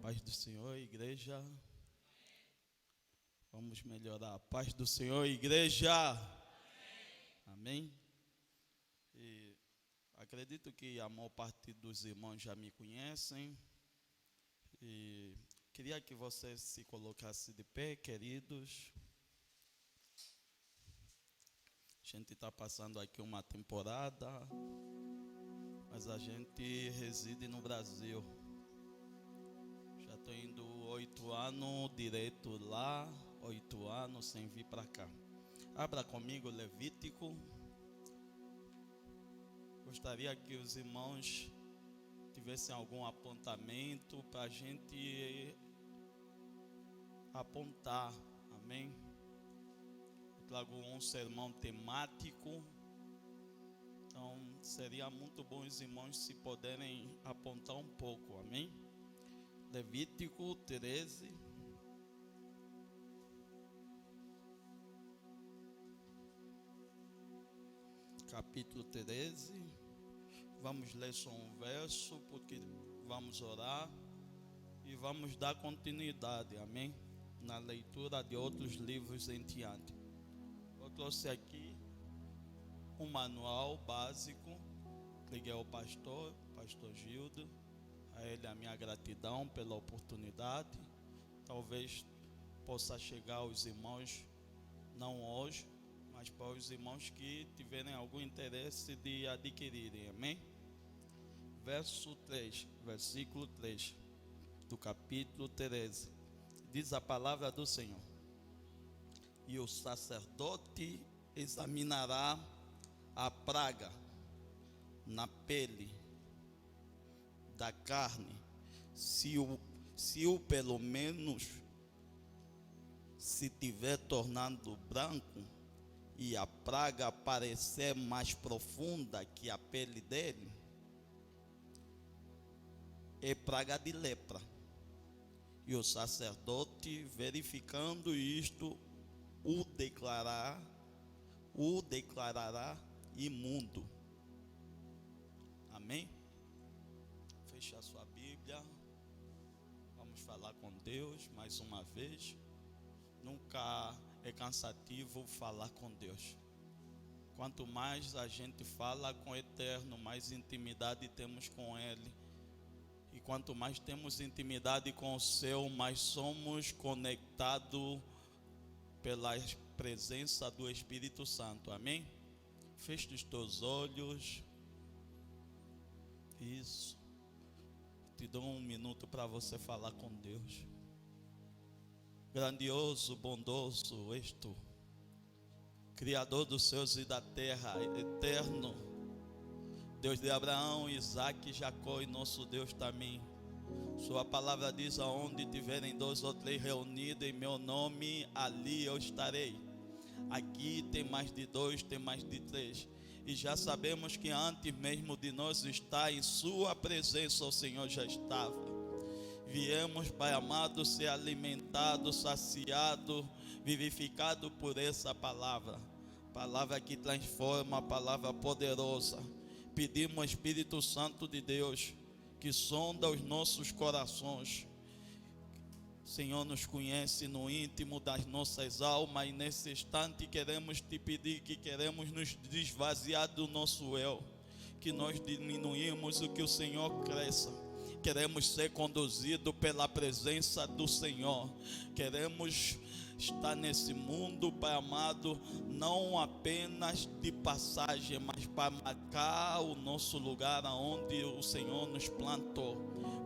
Paz do Senhor, igreja. Vamos melhorar. A paz do Senhor, igreja. Amém. E acredito que a maior parte dos irmãos já me conhecem. E queria que vocês se colocassem de pé, queridos. A gente está passando aqui uma temporada, mas a gente reside no Brasil. Já estou indo 8 anos direto lá, 8 anos sem vir para cá. Abra comigo Levítico. Gostaria que os irmãos tivessem algum apontamento para a gente apontar, amém? Eu trago um sermão temático, então seria muito bom os irmãos se puderem apontar um pouco, amém? Levítico 13. Capítulo 13. Vamos ler só um verso, porque vamos orar e vamos dar continuidade, amém? Na leitura de outros livros em diante. Eu trouxe aqui um manual básico. Liguei ao pastor Gildo. A ele a minha gratidão pela oportunidade. Talvez possa chegar aos irmãos, não hoje, mas para os irmãos que tiverem algum interesse de adquirirem, amém? Versículo 3 do capítulo 13, diz a palavra do Senhor: e o sacerdote examinará a praga na pele da carne, se o pelo menos se tiver tornado branco e a praga parecer mais profunda que a pele dele, é praga de lepra. E o sacerdote, verificando isto, o declarará imundo. Amém? Feche a sua Bíblia. Vamos falar com Deus mais uma vez. Nunca é cansativo falar com Deus. Quanto mais a gente fala com o Eterno, mais intimidade temos com Ele. E quanto mais temos intimidade com o Céu, mais somos conectados pela presença do Espírito Santo. Amém? Feche os teus olhos. Isso. Te dou um minuto para você falar com Deus. Grandioso, bondoso és tu, Criador dos céus e da terra, eterno, Deus de Abraão, Isaque e Jacó, e nosso Deus também. Sua palavra diz: aonde tiverem 2 ou 3 reunidos em meu nome, ali eu estarei. Aqui tem mais de 2, tem mais de 3. E já sabemos que antes mesmo de nós estar em sua presença, o Senhor já estava. Viemos, Pai amado, ser alimentado, saciado, vivificado por essa palavra. Palavra que transforma, palavra poderosa. Pedimos, Espírito Santo de Deus, que sonda os nossos corações. Senhor, nos conhece no íntimo das nossas almas, e nesse instante queremos te pedir que queremos nos desvaziar do nosso eu, que nós diminuímos o que o Senhor cresça. Queremos ser conduzidos pela presença do Senhor. Queremos estar nesse mundo, Pai amado, não apenas de passagem, mas para marcar o nosso lugar aonde o Senhor nos plantou,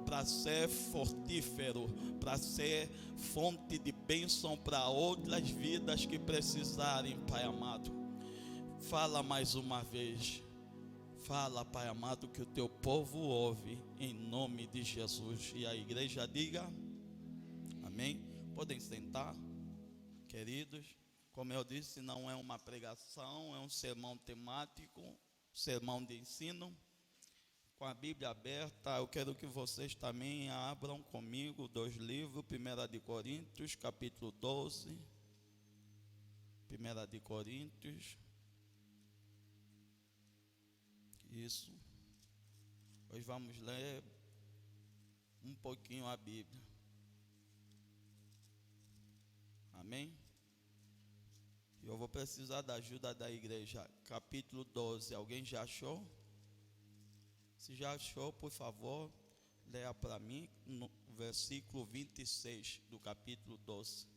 para ser fortífero, para ser fonte de bênção para outras vidas que precisarem, Pai amado. Fala mais uma vez. Fala, Pai amado, que o teu povo ouve, em nome de Jesus. E a igreja diga amém. Podem sentar, queridos. Como eu disse, não é uma pregação, é um sermão temático, sermão de ensino. Com a Bíblia aberta, eu quero que vocês também abram comigo 2 livros, 1 de Coríntios, capítulo 12. 1 de Coríntios. Isso. Hoje vamos ler um pouquinho a Bíblia. Amém? Eu vou precisar da ajuda da igreja. Capítulo 12. Alguém já achou? Se já achou, por favor, leia para mim no versículo 26 do capítulo 12.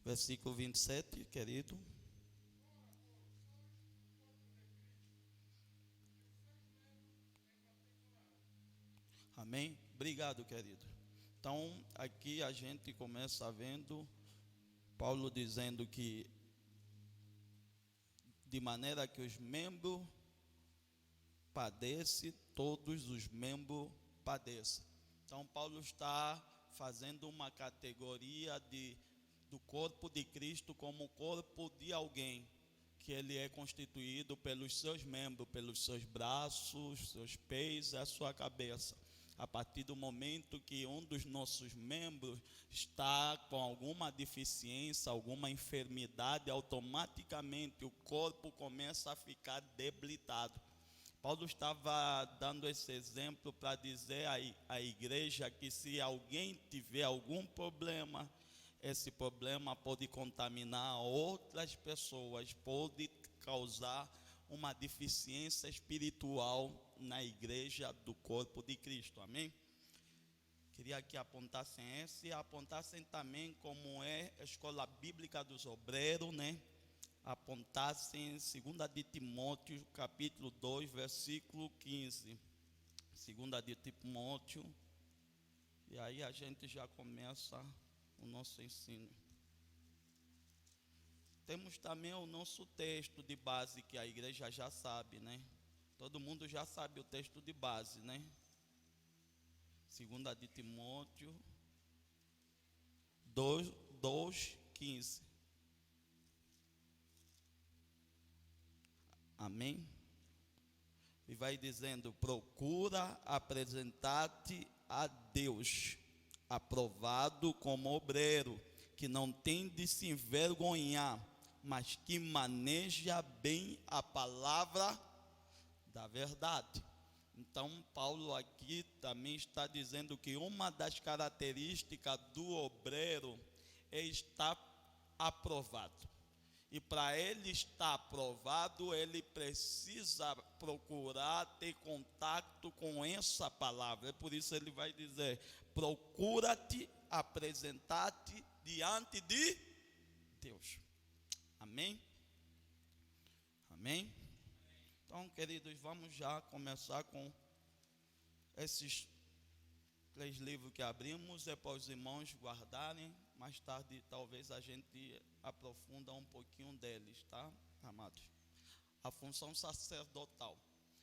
Versículo 27, querido. Amém? Obrigado, querido. Então, aqui a gente começa vendo Paulo dizendo que de maneira que os membros padecem, todos os membros padeçam. Então, Paulo está fazendo uma categoria do corpo de Cristo como o corpo de alguém, que ele é constituído pelos seus membros, pelos seus braços, seus pés, a sua cabeça. A partir do momento que um dos nossos membros está com alguma deficiência, alguma enfermidade, automaticamente o corpo começa a ficar debilitado. Paulo estava dando esse exemplo para dizer à igreja que se alguém tiver algum problema, esse problema pode contaminar outras pessoas, pode causar uma deficiência espiritual na igreja do corpo de Cristo, amém? Queria que apontassem esse e apontassem também como é a escola bíblica dos obreiros, né? Apontassem 2 de Timóteo, capítulo 2, versículo 15. 2 de Timóteo, e aí a gente já começa o nosso ensino. Temos também o nosso texto de base, que a igreja já sabe, né? Todo mundo já sabe o texto de base, né? 2 de Timóteo 2, 15. Amém? E vai dizendo: procura apresentar-te a Deus, aprovado como obreiro, que não tem de se envergonhar, mas que maneja bem a palavra da verdade. Então, Paulo aqui também está dizendo que uma das características do obreiro é estar aprovado. E para ele estar aprovado, ele precisa procurar ter contato com essa palavra. É por isso ele vai dizer: procura-te apresentar-te diante de Deus. Amém? Amém? Então, queridos, vamos já começar com esses 3 livros que abrimos. É para os irmãos guardarem. Mais tarde, talvez a gente aprofunda um pouquinho deles, tá, amados? A função sacerdotal.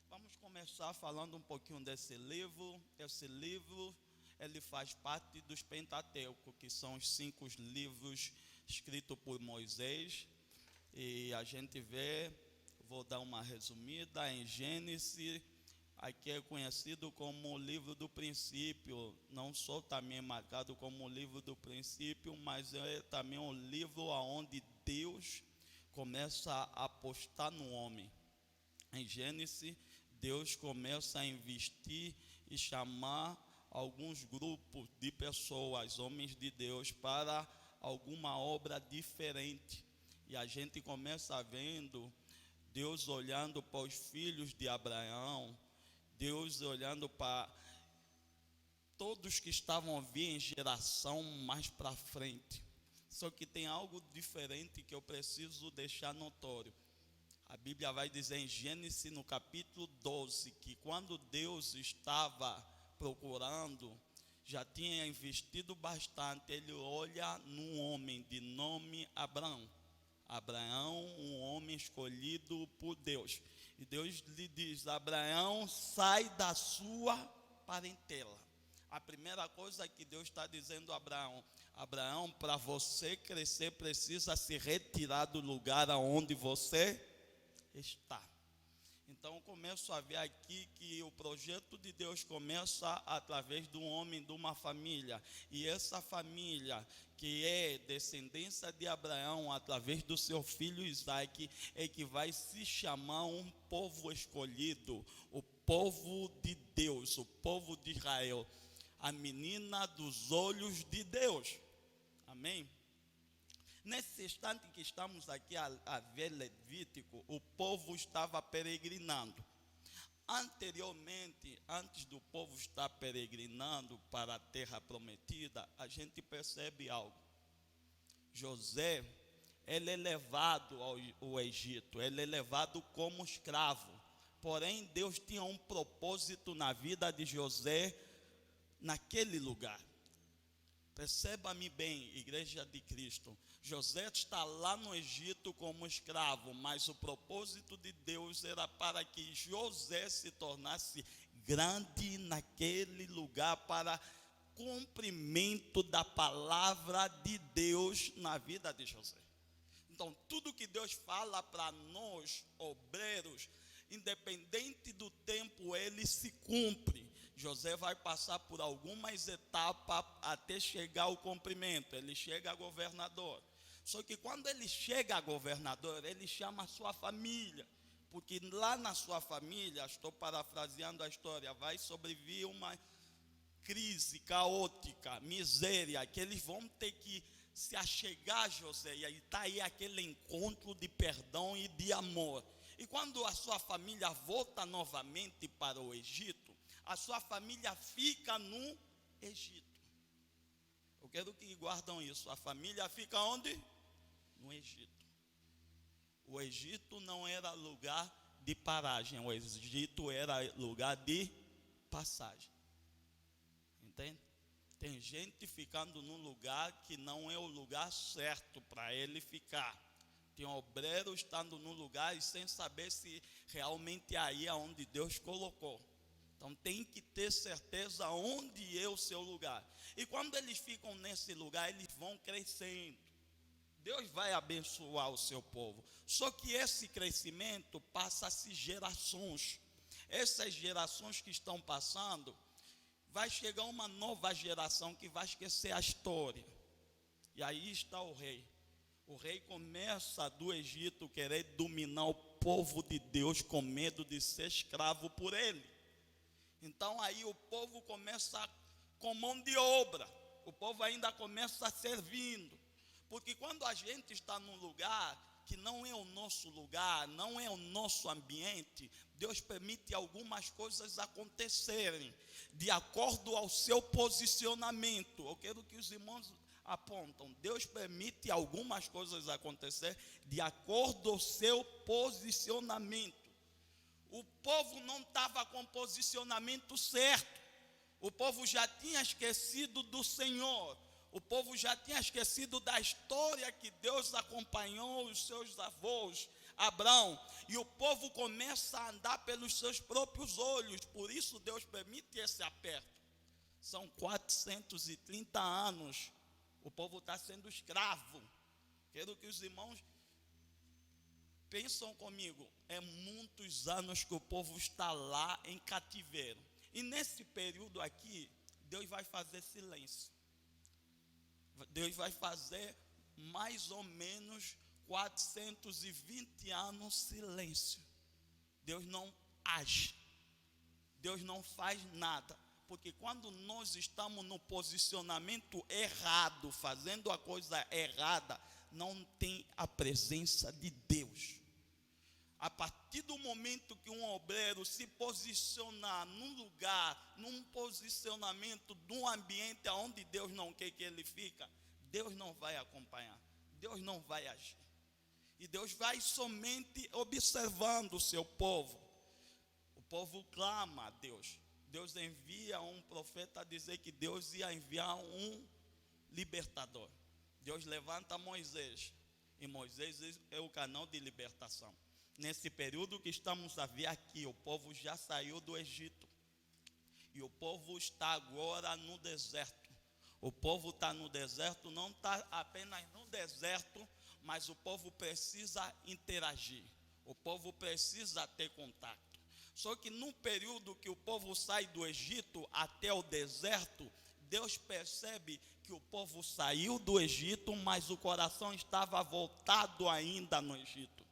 Vamos começar falando um pouquinho desse livro. Esse livro, ele faz parte dos Pentateuco, que são os 5 livros escritos por Moisés. E a gente vê, vou dar uma resumida, em Gênesis, aqui é conhecido como o livro do princípio, não só também marcado como o livro do princípio, mas é também um livro onde Deus começa a apostar no homem. Em Gênesis, Deus começa a investir e chamar alguns grupos de pessoas, homens de Deus, para alguma obra diferente. E a gente começa vendo Deus olhando para os filhos de Abraão, Deus olhando para todos que estavam vindo em geração mais para frente. Só que tem algo diferente que eu preciso deixar notório. A Bíblia vai dizer em Gênesis, no capítulo 12, que quando Deus estava procurando, já tinha investido bastante, ele olha num homem de nome Abraão. Abraão, um homem escolhido por Deus. E Deus lhe diz: Abraão, sai da sua parentela. A primeira coisa que Deus está dizendo a Abraão: Abraão, para você crescer, precisa se retirar do lugar aonde você está. Então começo a ver aqui que o projeto de Deus começa através de um homem, de uma família. E essa família, que é descendência de Abraão, através do seu filho Isaque, é que vai se chamar um povo escolhido, o povo de Deus, o povo de Israel, a menina dos olhos de Deus. Amém? Nesse instante que estamos aqui a ver Levítico, o povo estava peregrinando. Anteriormente, antes do povo estar peregrinando para a terra prometida, a gente percebe algo. José, ele é levado ao Egito, ele é levado como escravo. Porém, Deus tinha um propósito na vida de José naquele lugar. Perceba-me bem, Igreja de Cristo. José está lá no Egito como escravo, mas o propósito de Deus era para que José se tornasse grande naquele lugar, para cumprimento da palavra de Deus na vida de José. Então, tudo que Deus fala para nós, obreiros, independente do tempo, ele se cumpre. José vai passar por algumas etapas até chegar ao cumprimento. Ele chega a governador. Só que quando ele chega a governador, ele chama a sua família. Porque lá na sua família, estou parafraseando a história, vai sobreviver uma crise caótica, miséria, que eles vão ter que se achegar a José. E aí está aí aquele encontro de perdão e de amor. E quando a sua família volta novamente para o Egito, a sua família fica no Egito. Eu quero que guardem isso. A família fica onde? No Egito. O Egito não era lugar de paragem. O Egito era lugar de passagem. Entende? Tem gente ficando num lugar que não é o lugar certo para ele ficar. Tem obreiro estando num lugar e sem saber se realmente aí é onde Deus colocou. Então tem que ter certeza onde é o seu lugar. E quando eles ficam nesse lugar, eles vão crescendo. Deus vai abençoar o seu povo. Só que esse crescimento passa-se gerações. Essas gerações que estão passando, vai chegar uma nova geração que vai esquecer a história. E aí está o rei. O rei começa do Egito querer dominar o povo de Deus com medo de ser escravo por ele. Então aí o povo começa com mão de obra. O povo ainda começa servindo. Porque quando a gente está num lugar que não é o nosso lugar, não é o nosso ambiente, Deus permite algumas coisas acontecerem de acordo ao seu posicionamento. Eu quero que os irmãos apontam. Deus permite algumas coisas acontecer de acordo ao seu posicionamento. O povo não estava com posicionamento certo. O povo já tinha esquecido do Senhor. O povo já tinha esquecido da história que Deus acompanhou os seus avós, Abraão. E o povo começa a andar pelos seus próprios olhos. Por isso Deus permite esse aperto. São 430 anos. O povo está sendo escravo. Quero que os irmãos pensam comigo. É muitos anos que o povo está lá em cativeiro. E nesse período aqui, Deus vai fazer silêncio. Deus vai fazer mais ou menos 420 anos silêncio. Deus não age. Deus não faz nada. Porque quando nós estamos no posicionamento errado, fazendo a coisa errada, não tem a presença de Deus. A partir do momento que um obreiro se posicionar num lugar, num posicionamento, num ambiente onde Deus não quer que ele fique, Deus não vai acompanhar, Deus não vai agir. E Deus vai somente observando o seu povo. O povo clama a Deus. Deus envia um profeta a dizer que Deus ia enviar um libertador. Deus levanta Moisés, e Moisés é o canal de libertação. Nesse período que estamos a ver aqui, o povo já saiu do Egito. E o povo está agora no deserto. O povo está no deserto, não está apenas no deserto, mas o povo precisa interagir. O povo precisa ter contato. Só que no período que o povo sai do Egito até o deserto, Deus percebe que o povo saiu do Egito, mas o coração estava voltado ainda no Egito.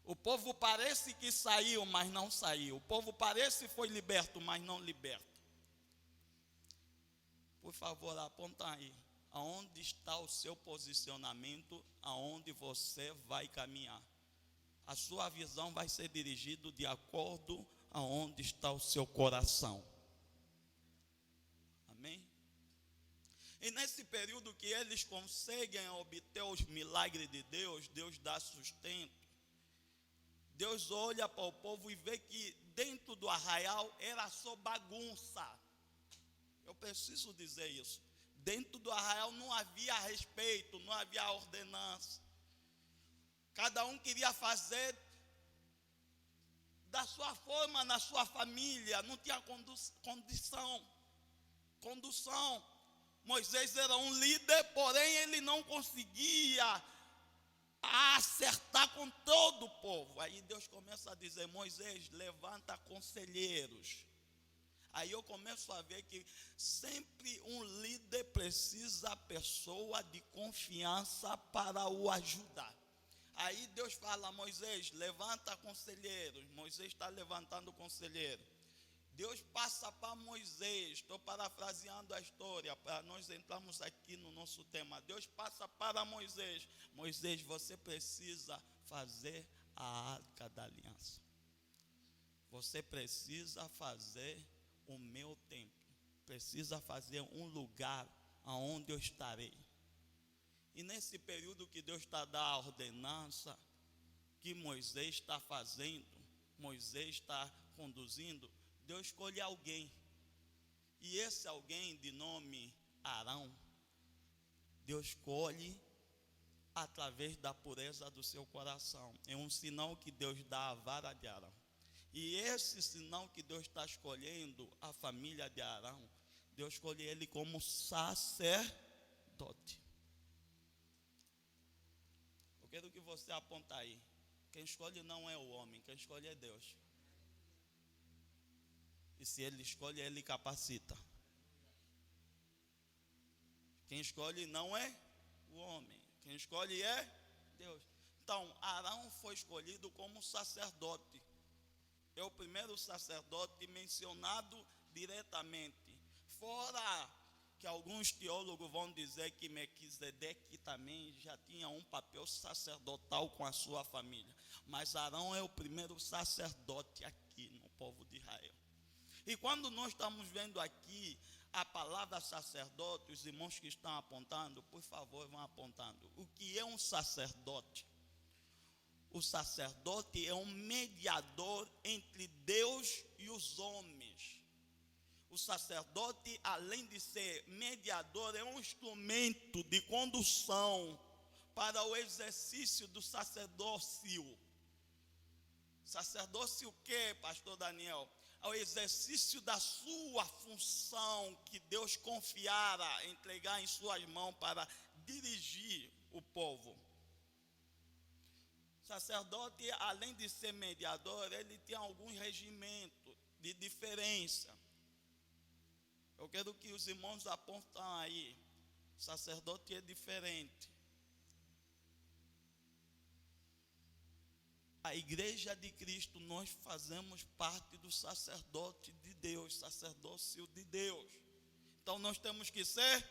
O povo parece que saiu, mas não saiu. O povo parece que foi liberto, mas não liberto. Por favor, aponta aí. Aonde está o seu posicionamento? Aonde você vai caminhar? A sua visão vai ser dirigida de acordo aonde está o seu coração. Amém? E nesse período que eles conseguem obter os milagres de Deus, Deus dá sustento. Deus olha para o povo e vê que dentro do arraial era só bagunça. Eu preciso dizer isso. Dentro do arraial não havia respeito, não havia ordenança. Cada um queria fazer da sua forma, na sua família, não tinha condução. Moisés era um líder, porém ele não conseguia acertar com todo o povo. Aí Deus começa a dizer: Moisés, levanta conselheiros. Aí eu começo a ver que sempre um líder precisa de pessoa de confiança para o ajudar. Aí Deus fala: Moisés, levanta conselheiros. Moisés está levantando conselheiro. Deus passa para Moisés, estou parafraseando a história, para nós entrarmos aqui no nosso tema. Deus passa para Moisés: Moisés, você precisa fazer a arca da aliança. Você precisa fazer o meu templo. Precisa fazer um lugar aonde eu estarei. E nesse período que Deus está dando a ordenança, que Moisés está fazendo, Moisés está conduzindo, Deus escolhe alguém. E esse alguém de nome Arão, Deus escolhe através da pureza do seu coração. É um sinal que Deus dá à vara de Arão. E esse sinal que Deus está escolhendo a família de Arão, Deus escolhe ele como sacerdote. Eu quero que você aponte aí. Quem escolhe não é o homem, quem escolhe é Deus. E se ele escolhe, ele capacita. Quem escolhe não é o homem, quem escolhe é Deus. Então, Arão foi escolhido como sacerdote. É o primeiro sacerdote mencionado diretamente. Fora que alguns teólogos vão dizer que Melquisedeque também já tinha um papel sacerdotal com a sua família. Mas Arão é o primeiro sacerdote aqui no povo de Israel. E quando nós estamos vendo aqui a palavra sacerdote, os irmãos que estão apontando, por favor, vão apontando. O que é um sacerdote? O sacerdote é um mediador entre Deus e os homens. O sacerdote, além de ser mediador, é um instrumento de condução para o exercício do sacerdócio. Sacerdócio o quê, pastor Daniel? Ao exercício da sua função que Deus confiara, entregar em suas mãos para dirigir o povo. Sacerdote, além de ser mediador, ele tem alguns regimentos de diferença. Eu quero que os irmãos apontem aí. Sacerdote é diferente. A igreja de Cristo, nós fazemos parte do sacerdote de Deus, sacerdócio de Deus. Então nós temos que ser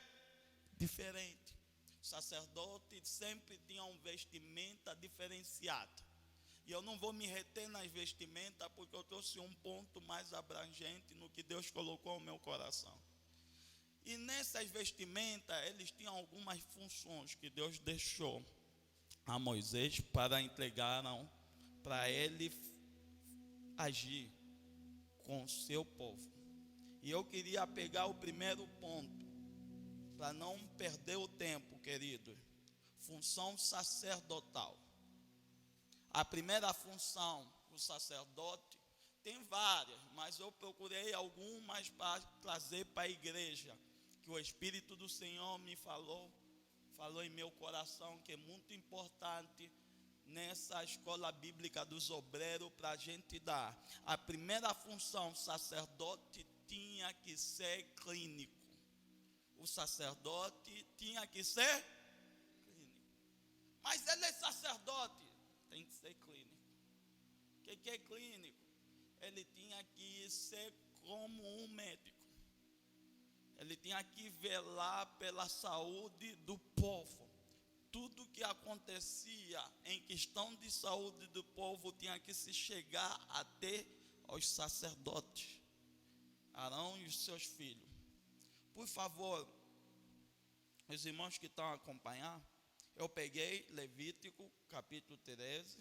diferente. O sacerdote sempre tinha uma vestimenta diferenciada. E eu não vou me reter nas vestimentas, porque eu trouxe um ponto mais abrangente no que Deus colocou no meu coração. E nessas vestimentas, eles tinham algumas funções que Deus deixou a Moisés para entregaram para ele agir com o seu povo. E eu queria pegar o primeiro ponto, para não perder o tempo, querido. Função sacerdotal. A primeira função do sacerdote tem várias, mas eu procurei algumas para trazer para a igreja, que o Espírito do Senhor me falou em meu coração, que é muito importante nessa escola bíblica dos obreiros para a gente dar. A primeira função, o sacerdote tinha que ser clínico. O sacerdote tinha que ser clínico. Mas ele é sacerdote, tem que ser clínico. O que é clínico? Ele tinha que ser como um médico. Ele tinha que velar pela saúde do povo. Tudo que acontecia em questão de saúde do povo tinha que se chegar até aos sacerdotes, Arão e os seus filhos. Por favor, os irmãos que estão a acompanhar, eu peguei Levítico capítulo 13,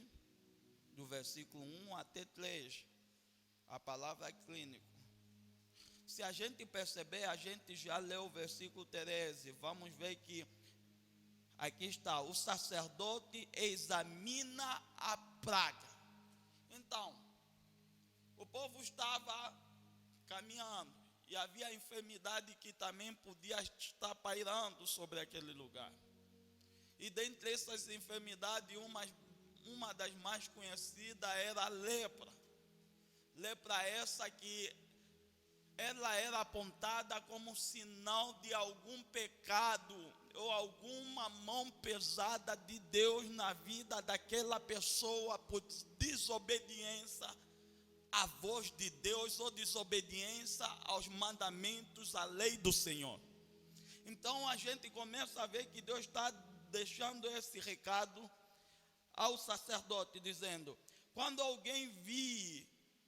do versículo 1 até 3, a palavra clínico. Se a gente perceber, a gente já leu o versículo 13, vamos ver que aqui está, o sacerdote examina a praga. Então, o povo estava caminhando e havia enfermidade que também podia estar pairando sobre aquele lugar. E dentre essas enfermidades, uma das mais conhecidas era a lepra. Lepra essa que ela era apontada como sinal de algum pecado ou alguma mão pesada de Deus na vida daquela pessoa por desobediência à voz de Deus ou desobediência aos mandamentos, à lei do Senhor. Então a gente começa a ver que Deus está deixando esse recado ao sacerdote, dizendo: quando alguém vir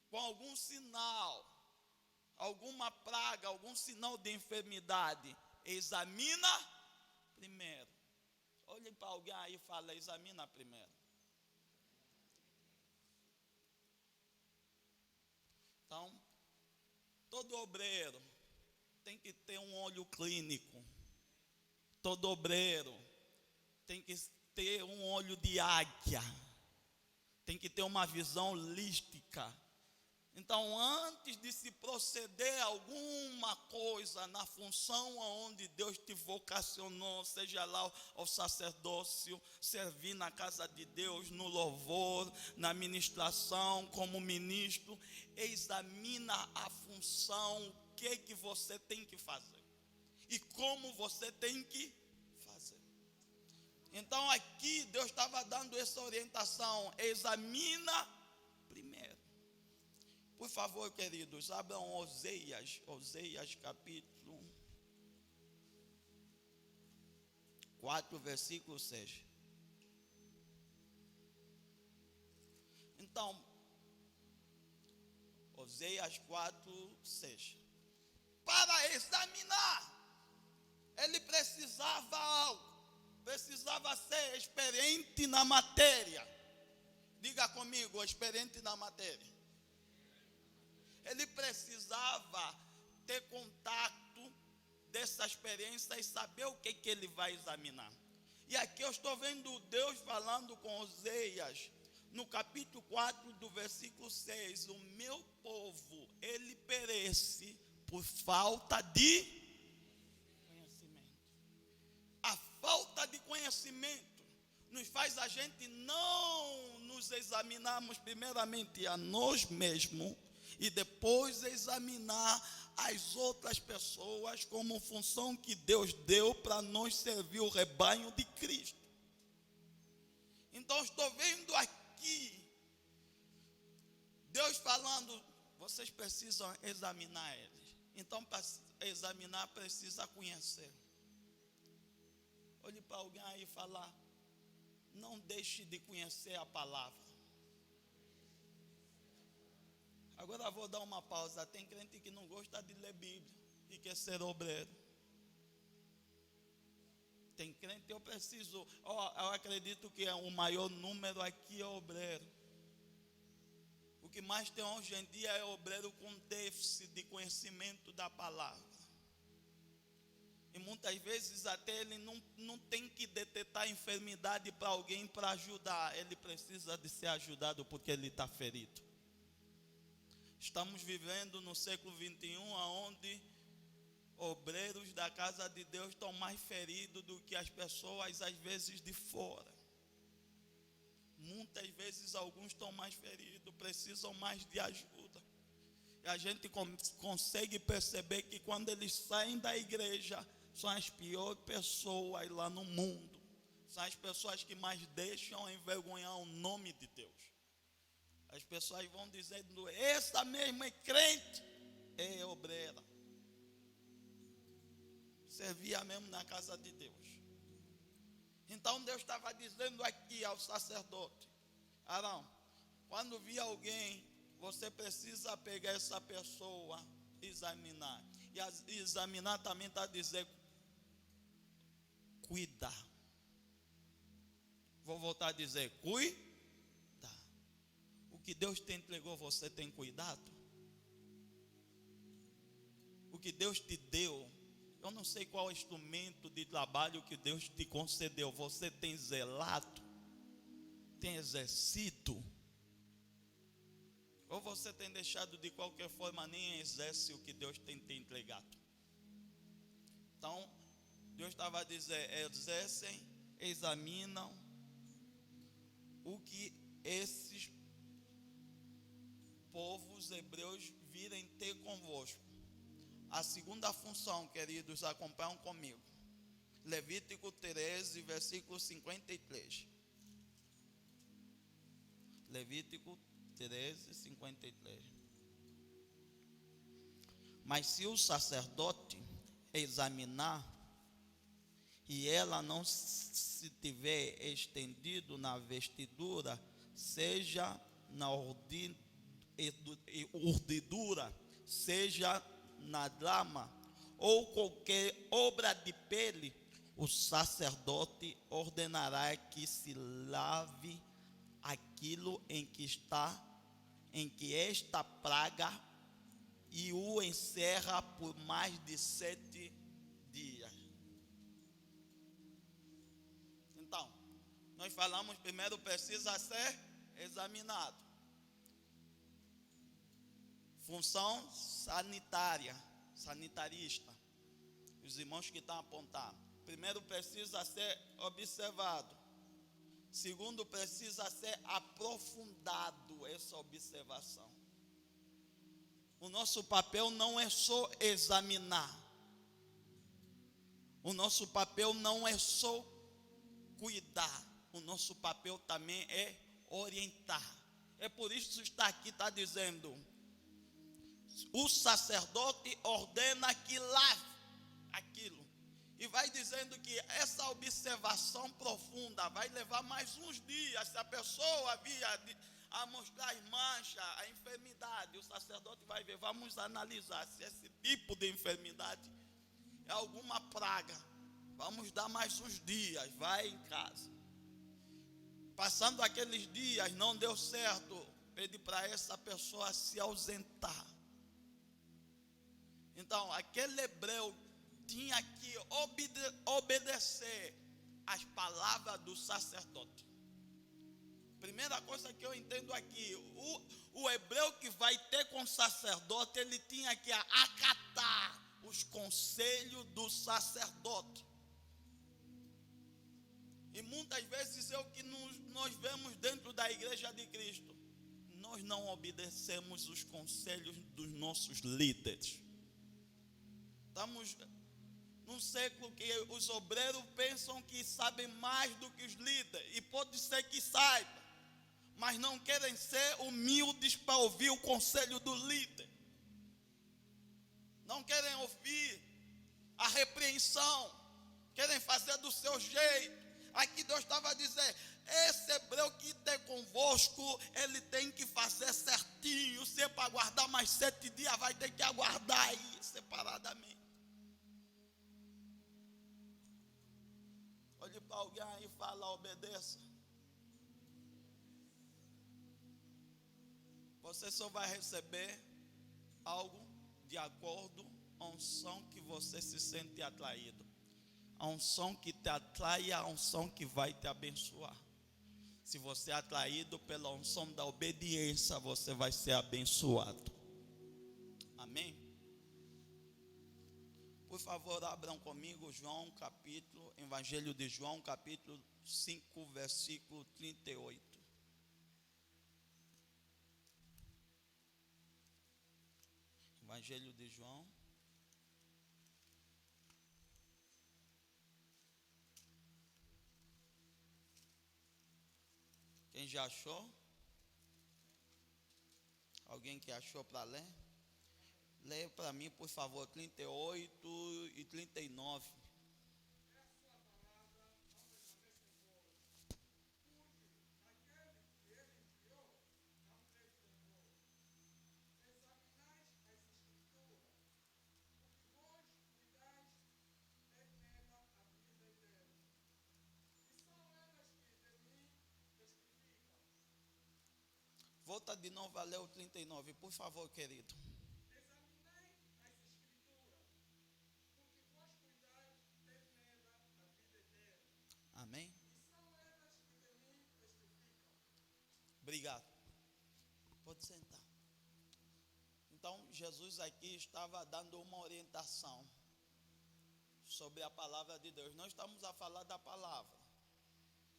com algum sinal, alguma praga, algum sinal de enfermidade, examina primeiro. Olhe para alguém aí e fala: examina primeiro. Então, todo obreiro tem que ter um olho clínico. Todo obreiro tem que ter um olho de águia. Tem que ter uma visão holística. Então, antes de se proceder a alguma coisa na função onde Deus te vocacionou, seja lá ao sacerdócio, servir na casa de Deus, no louvor, na ministração, como ministro, examina a função, o que você tem que fazer e como você tem que fazer. Então, aqui Deus estava dando essa orientação: examina primeiro. Por favor, queridos, abram Oséias capítulo 4, versículo 6. Então, Oséias 4, 6. Para examinar, ele precisava algo, precisava ser experiente na matéria. Diga comigo, experiente na matéria. Ele precisava ter contato dessa experiência e saber o que ele vai examinar. E aqui eu estou vendo Deus falando com Oséias, no capítulo 4, do versículo 6. O meu povo, ele perece por falta de conhecimento. A falta de conhecimento nos faz a gente não nos examinarmos primeiramente a nós mesmos e depois examinar as outras pessoas como função que Deus deu para nós servir o rebanho de Cristo. Então estou vendo aqui Deus falando: vocês precisam examinar eles. Então, para examinar, precisa conhecer. Olhe para alguém aí e falar: não deixe de conhecer a palavra. Agora vou dar uma pausa. Tem crente que não gosta de ler Bíblia e quer ser obreiro. Tem crente, eu acredito que o maior número aqui é obreiro. O que mais tem hoje em dia é obreiro com déficit de conhecimento da palavra. E muitas vezes até ele não tem que detectar enfermidade para alguém para ajudar. Ele precisa de ser ajudado porque ele está ferido. Estamos vivendo no século 21, onde obreiros da casa de Deus estão mais feridos do que as pessoas às vezes de fora. muitas vezes alguns estão mais feridos, precisam mais de ajuda. E a gente consegue perceber que quando eles saem da igreja, são as piores pessoas lá no mundo. São as pessoas que mais deixam envergonhar o nome de Deus. As pessoas vão dizendo, essa mesma é crente, é obreira. Servia mesmo na casa de Deus. Então Deus estava dizendo aqui ao sacerdote, Arão, quando vir alguém, você precisa pegar essa pessoa, examinar. E examinar também está dizendo, cuidar. Vou voltar a dizer, cuidar. O que Deus te entregou, você tem cuidado? O que Deus te deu, eu não sei qual instrumento de trabalho que Deus te concedeu. Você tem zelado? Tem exercido? Ou você tem deixado de qualquer forma, nem exerce o que Deus tem te entregado? Então, Deus estava a dizer, exercem, examinam o que esses povos hebreus virem ter convosco. A segunda função, queridos, acompanham comigo. Levítico 13, versículo 53. Levítico 13, 53. Mas se o sacerdote examinar, e ela não se tiver estendido na vestidura, seja na urdidura, seja na lama, ou qualquer obra de pele, o sacerdote ordenará que se lave aquilo em que esta praga, e o encerra por mais de 7 dias. Então, nós falamos primeiro precisa ser examinado. Função sanitarista. Os irmãos que estão apontando. Primeiro precisa ser observado. Segundo, precisa ser aprofundado essa observação. O nosso papel não é só examinar. O nosso papel não é só cuidar. O nosso papel também é orientar. É por isso que está aqui, está dizendo, o sacerdote ordena que lave aquilo. E vai dizendo que essa observação profunda vai levar mais uns dias. Se a pessoa vir a mostrar as manchas, a enfermidade, o sacerdote vai ver, vamos analisar se esse tipo de enfermidade é alguma praga. Vamos dar mais uns dias, vai em casa. Passando aqueles dias, não deu certo, pede para essa pessoa se ausentar. Então, aquele hebreu tinha que obedecer às palavras do sacerdote. Primeira coisa que eu entendo aqui, o hebreu que vai ter com o sacerdote, ele tinha que acatar os conselhos do sacerdote. E muitas vezes é o que nós vemos dentro da igreja de Cristo. Nós não obedecemos os conselhos dos nossos líderes. Estamos num século que os obreiros pensam que sabem mais do que os líderes. E pode ser que saibam, mas não querem ser humildes para ouvir o conselho do líder. Não querem ouvir a repreensão. Querem fazer do seu jeito. Aqui Deus estava a dizer, esse hebreu que tem convosco, ele tem que fazer certinho. Se é para aguardar mais 7 dias, vai ter que aguardar aí, separadamente. Olhe para alguém aí e fala, obedeça. Você só vai receber algo de acordo com a unção que você se sente atraído. A unção que te atrai é a unção que vai te abençoar. Se você é atraído pela unção da obediência, você vai ser abençoado. Amém? Por favor, abram comigo Evangelho de João, capítulo 5, versículo 38. Evangelho de João. Quem já achou? Alguém que achou para ler? Leia para mim, por favor, 38 e 39. Volta de novo a ler o 39, por favor, querido. Amém? Obrigado. Pode sentar. Então, Jesus aqui estava dando uma orientação sobre a palavra de Deus. Nós estamos a falar da palavra.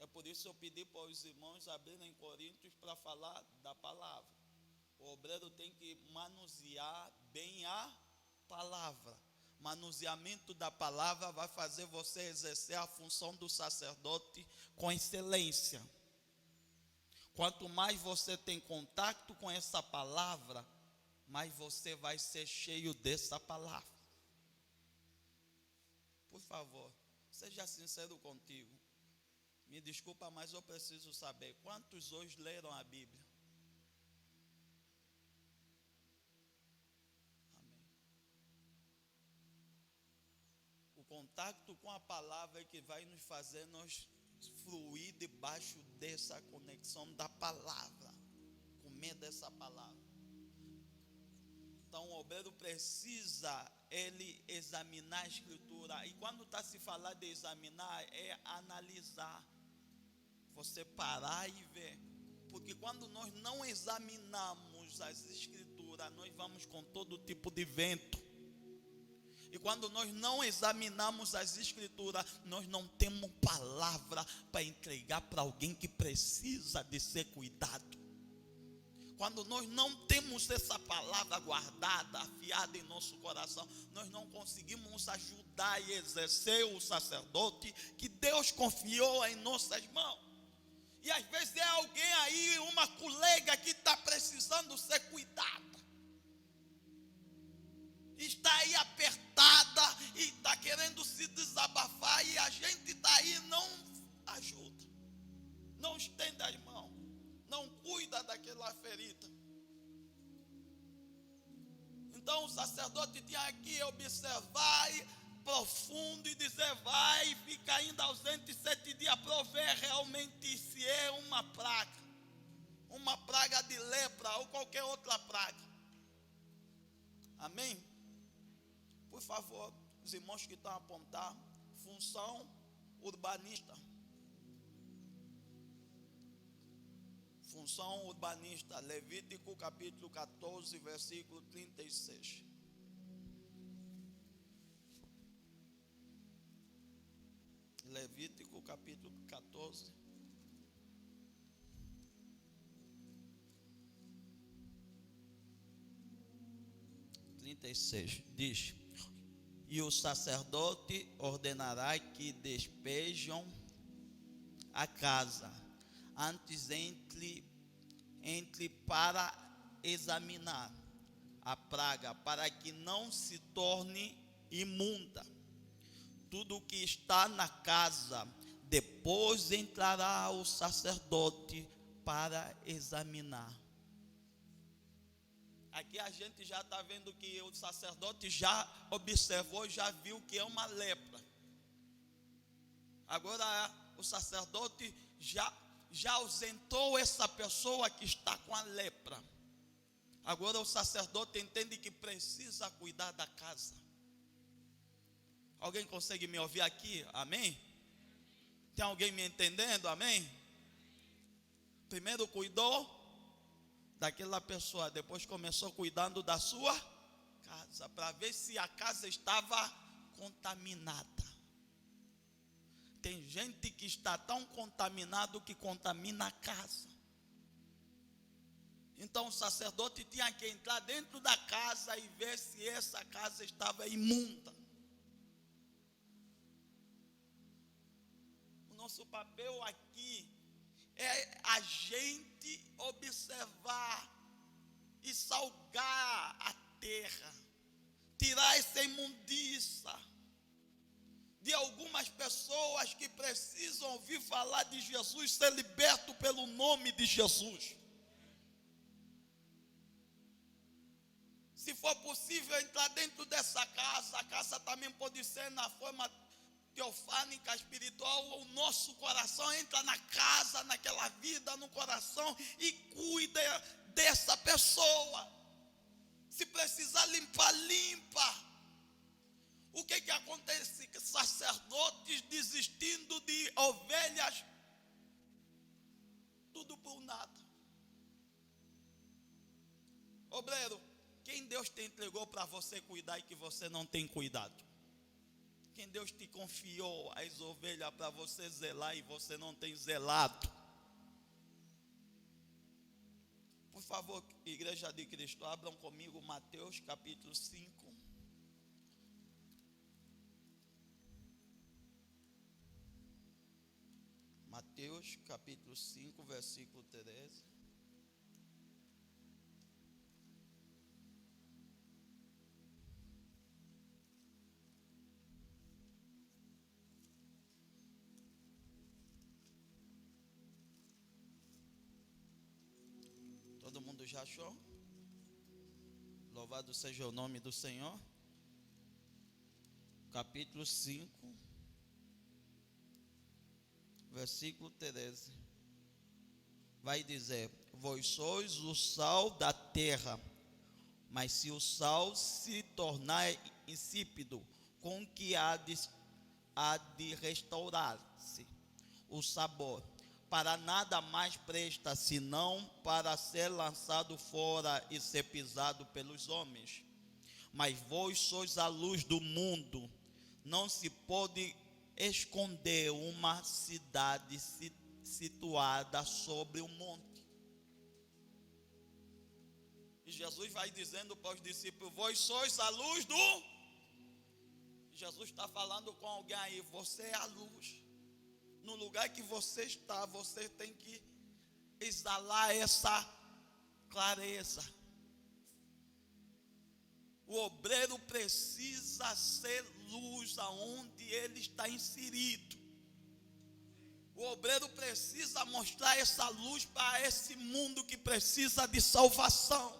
É por isso que eu pedi para os irmãos abrirem Coríntios para falar da palavra. O obreiro tem que manusear bem a palavra. Manuseamento da palavra vai fazer você exercer a função do sacerdote com excelência. Quanto mais você tem contato com essa palavra, mais você vai ser cheio dessa palavra. Por favor, seja sincero contigo. Me desculpa, mas eu preciso saber, quantos hoje leram a Bíblia? Amém. O contato com a palavra é que vai nos fazer nós fluir debaixo dessa conexão da palavra, comer dessa palavra. Então o obreiro precisa ele examinar a escritura. E quando está se falar de examinar, é analisar. Você parar e ver. Porque quando nós não examinamos as escrituras, nós vamos com todo tipo de vento. E quando nós não examinamos as escrituras, nós não temos palavra para entregar para alguém que precisa de ser cuidado. Quando nós não temos essa palavra guardada, afiada em nosso coração, nós não conseguimos ajudar e exercer o sacerdote que Deus confiou em nossas mãos. E às vezes é alguém aí, uma colega que está precisando ser cuidada. Está aí apertada e está querendo se desabafar e a gente está aí e não ajuda. Não estende as mãos. Não cuida daquela ferida. Então o sacerdote tinha que observar profundo e dizer: vai, fica ainda ausente 7 dias para ver realmente se é uma praga de lepra ou qualquer outra praga. Amém? Por favor, os irmãos que estão a apontar, função urbanista. Função urbanista, Levítico capítulo 14, versículo 36. Levítico capítulo 14. Diz: e o sacerdote ordenará que despejam a casa, antes entre para examinar a praga, para que não se torne imunda. Tudo o que está na casa, depois entrará o sacerdote para examinar. Aqui a gente já está vendo que o sacerdote já observou, já viu que é uma lepra. Agora o sacerdote já ausentou essa pessoa que está com a lepra. Agora o sacerdote entende que precisa cuidar da casa. Alguém consegue me ouvir aqui? Amém? Tem alguém me entendendo? Amém? Primeiro cuidou daquela pessoa, depois começou cuidando da sua casa, para ver se a casa estava contaminada. Tem gente que está tão contaminado que contamina a casa. Então o sacerdote tinha que entrar dentro da casa e ver se essa casa estava imunda. O nosso papel aqui é a gente observar e salgar a terra, tirar essa imundícia de algumas pessoas que precisam ouvir falar de Jesus, ser liberto pelo nome de Jesus. Se for possível entrar dentro dessa casa, a casa também pode ser na forma teofânica, espiritual. O nosso coração entra na casa, naquela vida, no coração e cuida dessa pessoa. Se precisar limpar, limpa. O que acontece? Sacerdotes desistindo de ovelhas, tudo por nada. Obreiro, quem Deus te entregou para você cuidar e que você não tem cuidado? Quem Deus te confiou as ovelhas para você zelar e você não tem zelado? Por favor, Igreja de Cristo, abram comigo Mateus capítulo 5. Mateus capítulo 5, versículo 13. Todo mundo já achou? Louvado seja o nome do Senhor. Capítulo 5, versículo 13. Vai dizer: vós sois o sal da terra, mas se o sal se tornar insípido, com que há de restaurar-se o sabor? Para nada mais presta, senão para ser lançado fora e ser pisado pelos homens. Mas vós sois a luz do mundo. Não se pode esconder uma cidade situada sobre um monte. E Jesus vai dizendo para os discípulos: vós sois a luz do... Jesus está falando com alguém aí: você é a luz. No lugar que você está, você tem que exalar essa clareza. O obreiro precisa ser luz aonde ele está inserido. O obreiro precisa mostrar essa luz para esse mundo que precisa de salvação.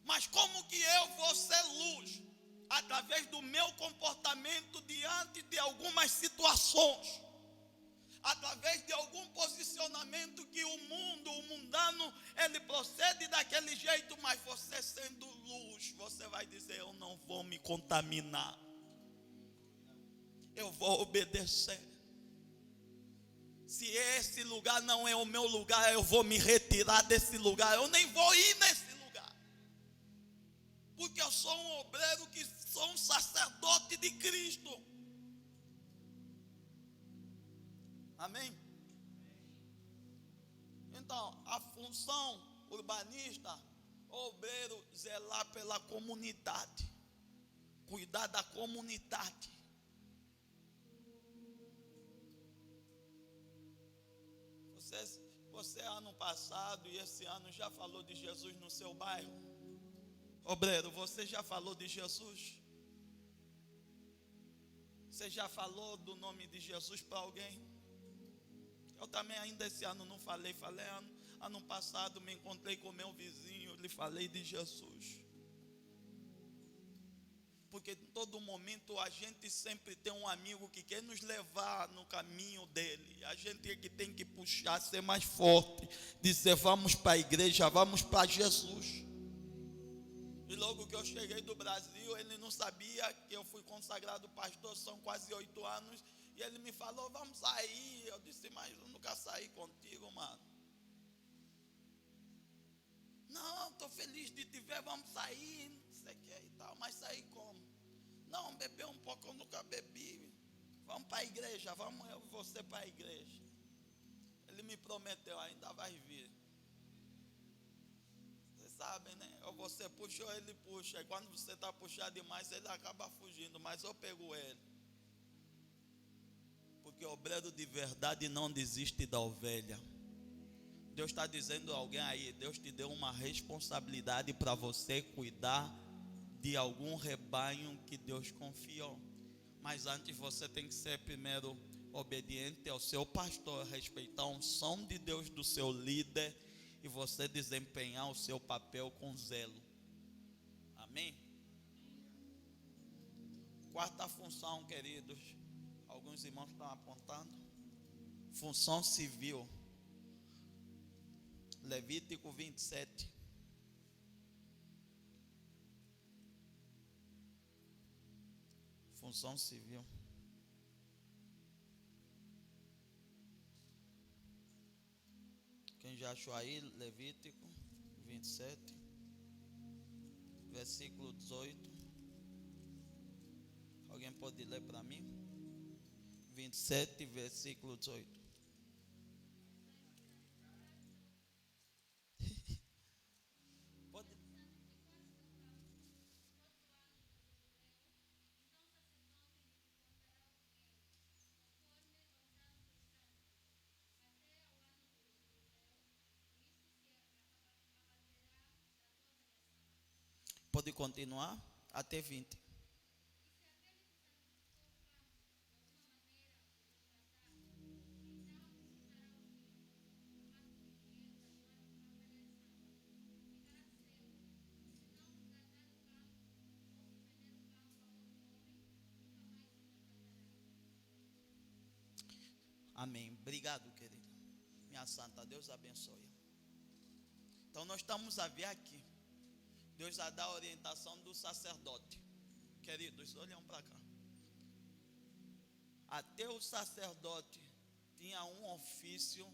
Mas como que eu vou ser luz? Através do meu comportamento diante de algumas situações, através de algum posicionamento que o mundano, ele procede daquele jeito, mas você sendo luz, você vai dizer: eu não vou me contaminar, eu vou obedecer. Se esse lugar não é o meu lugar, eu vou me retirar desse lugar, eu nem vou ir nesse lugar, porque eu sou um obreiro, que sou um sacerdote de Cristo. Amém? Então, a função urbanista, obreiro, zelar pela comunidade, cuidar da comunidade. Você ano passado e esse ano já falou de Jesus no seu bairro? Obreiro, você já falou de Jesus? Você já falou do nome de Jesus para alguém? Eu também ainda esse ano não falei. Ano passado me encontrei com meu vizinho, lhe falei de Jesus. Porque em todo momento a gente sempre tem um amigo que quer nos levar no caminho dele. A gente é que tem que puxar, ser mais forte, dizer: vamos para a igreja, vamos para Jesus. E logo que eu cheguei do Brasil, ele não sabia que eu fui consagrado pastor, são quase 8 anos. E ele me falou: vamos sair. Eu disse: mas eu nunca saí contigo, mano. Não, estou feliz de te ver, vamos sair, não sei o que e tal. Mas sair como? Não, beber um pouco, eu nunca bebi. Vamos para a igreja, vamos eu e você para a igreja. Ele me prometeu: ainda vai vir. sabem, né? Ou você puxa ou ele puxa. E quando você está puxando demais, ele acaba fugindo. Mas eu pego ele. Porque o obreiro de verdade não desiste da ovelha. Deus está dizendo a alguém aí, Deus te deu uma responsabilidade para você cuidar de algum rebanho que Deus confiou. Mas antes você tem que ser primeiro obediente ao seu pastor, respeitar a unção de Deus do seu líder e você desempenhar o seu papel com zelo. Amém? Quarta função, queridos, alguns irmãos estão apontando, função civil. Levítico 27. Função civil. Quem já achou aí? Levítico 27, versículo 18. Alguém pode ler para mim? 27, versículo 18. Pode continuar até 20. Amém. Obrigado, querida. Minha santa, Deus abençoe. Então nós estamos a ver aqui. Deus já dá a orientação do sacerdote. Queridos, olhem para cá. Até o sacerdote tinha um ofício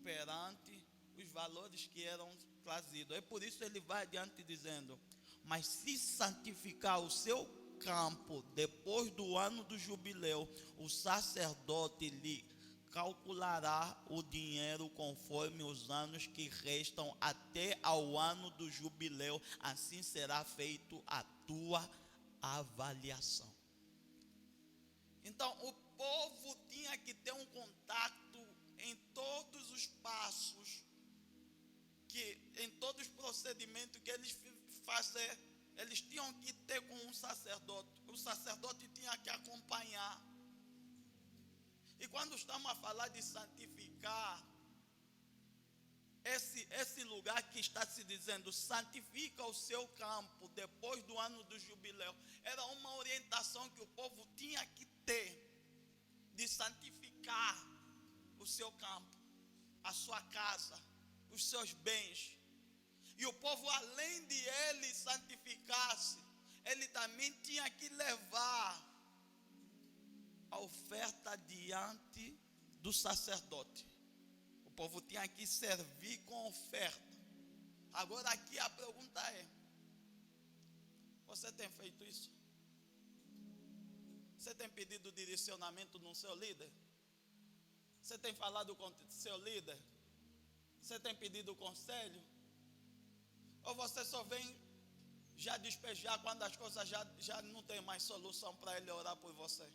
perante os valores que eram trazidos. É por isso ele vai adiante dizendo: mas se santificar o seu campo depois do ano do jubileu, o sacerdote lhe calculará o dinheiro conforme os anos que restam até ao ano do jubileu, assim será feito a tua avaliação. Então o povo tinha que ter um contato em todos os passos, em todos os procedimentos que eles fazer, eles tinham que ter com um sacerdote. O sacerdote tinha que acompanhar. E quando estamos a falar de santificar, esse lugar que está se dizendo, santifica o seu campo depois do ano do jubileu, era uma orientação que o povo tinha que ter, de santificar o seu campo, a sua casa, os seus bens. E o povo, além de ele santificar-se, ele também tinha que levar a oferta diante do sacerdote. O povo tinha que servir com oferta. Agora aqui a pergunta é: você tem feito isso? Você tem pedido direcionamento no seu líder? Você tem falado com o seu líder? Você tem pedido conselho? Ou você só vem já despejar quando as coisas já não tem mais solução para ele orar por você?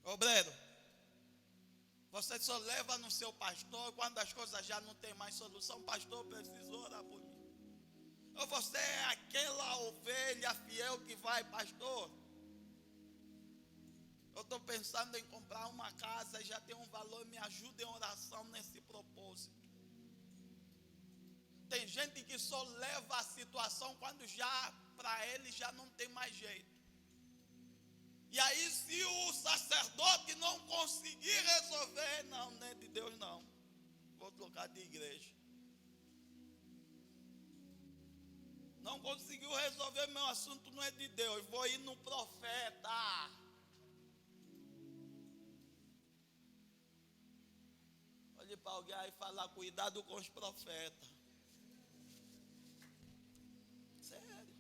Obreiro, você só leva no seu pastor quando as coisas já não tem mais solução. Pastor, preciso orar por mim. Ou você é aquela ovelha fiel que vai, pastor, eu estou pensando em comprar uma casa, já tem um valor, me ajuda em oração nesse propósito. Tem gente que só leva a situação quando já, para ele, já não tem mais jeito. E aí, se o sacerdote não conseguir resolver, não é de Deus não, vou trocar de igreja. Não conseguiu resolver meu assunto, não é de Deus, vou ir no profeta. Olhe para alguém aí e falar: cuidado com os profetas. Sério.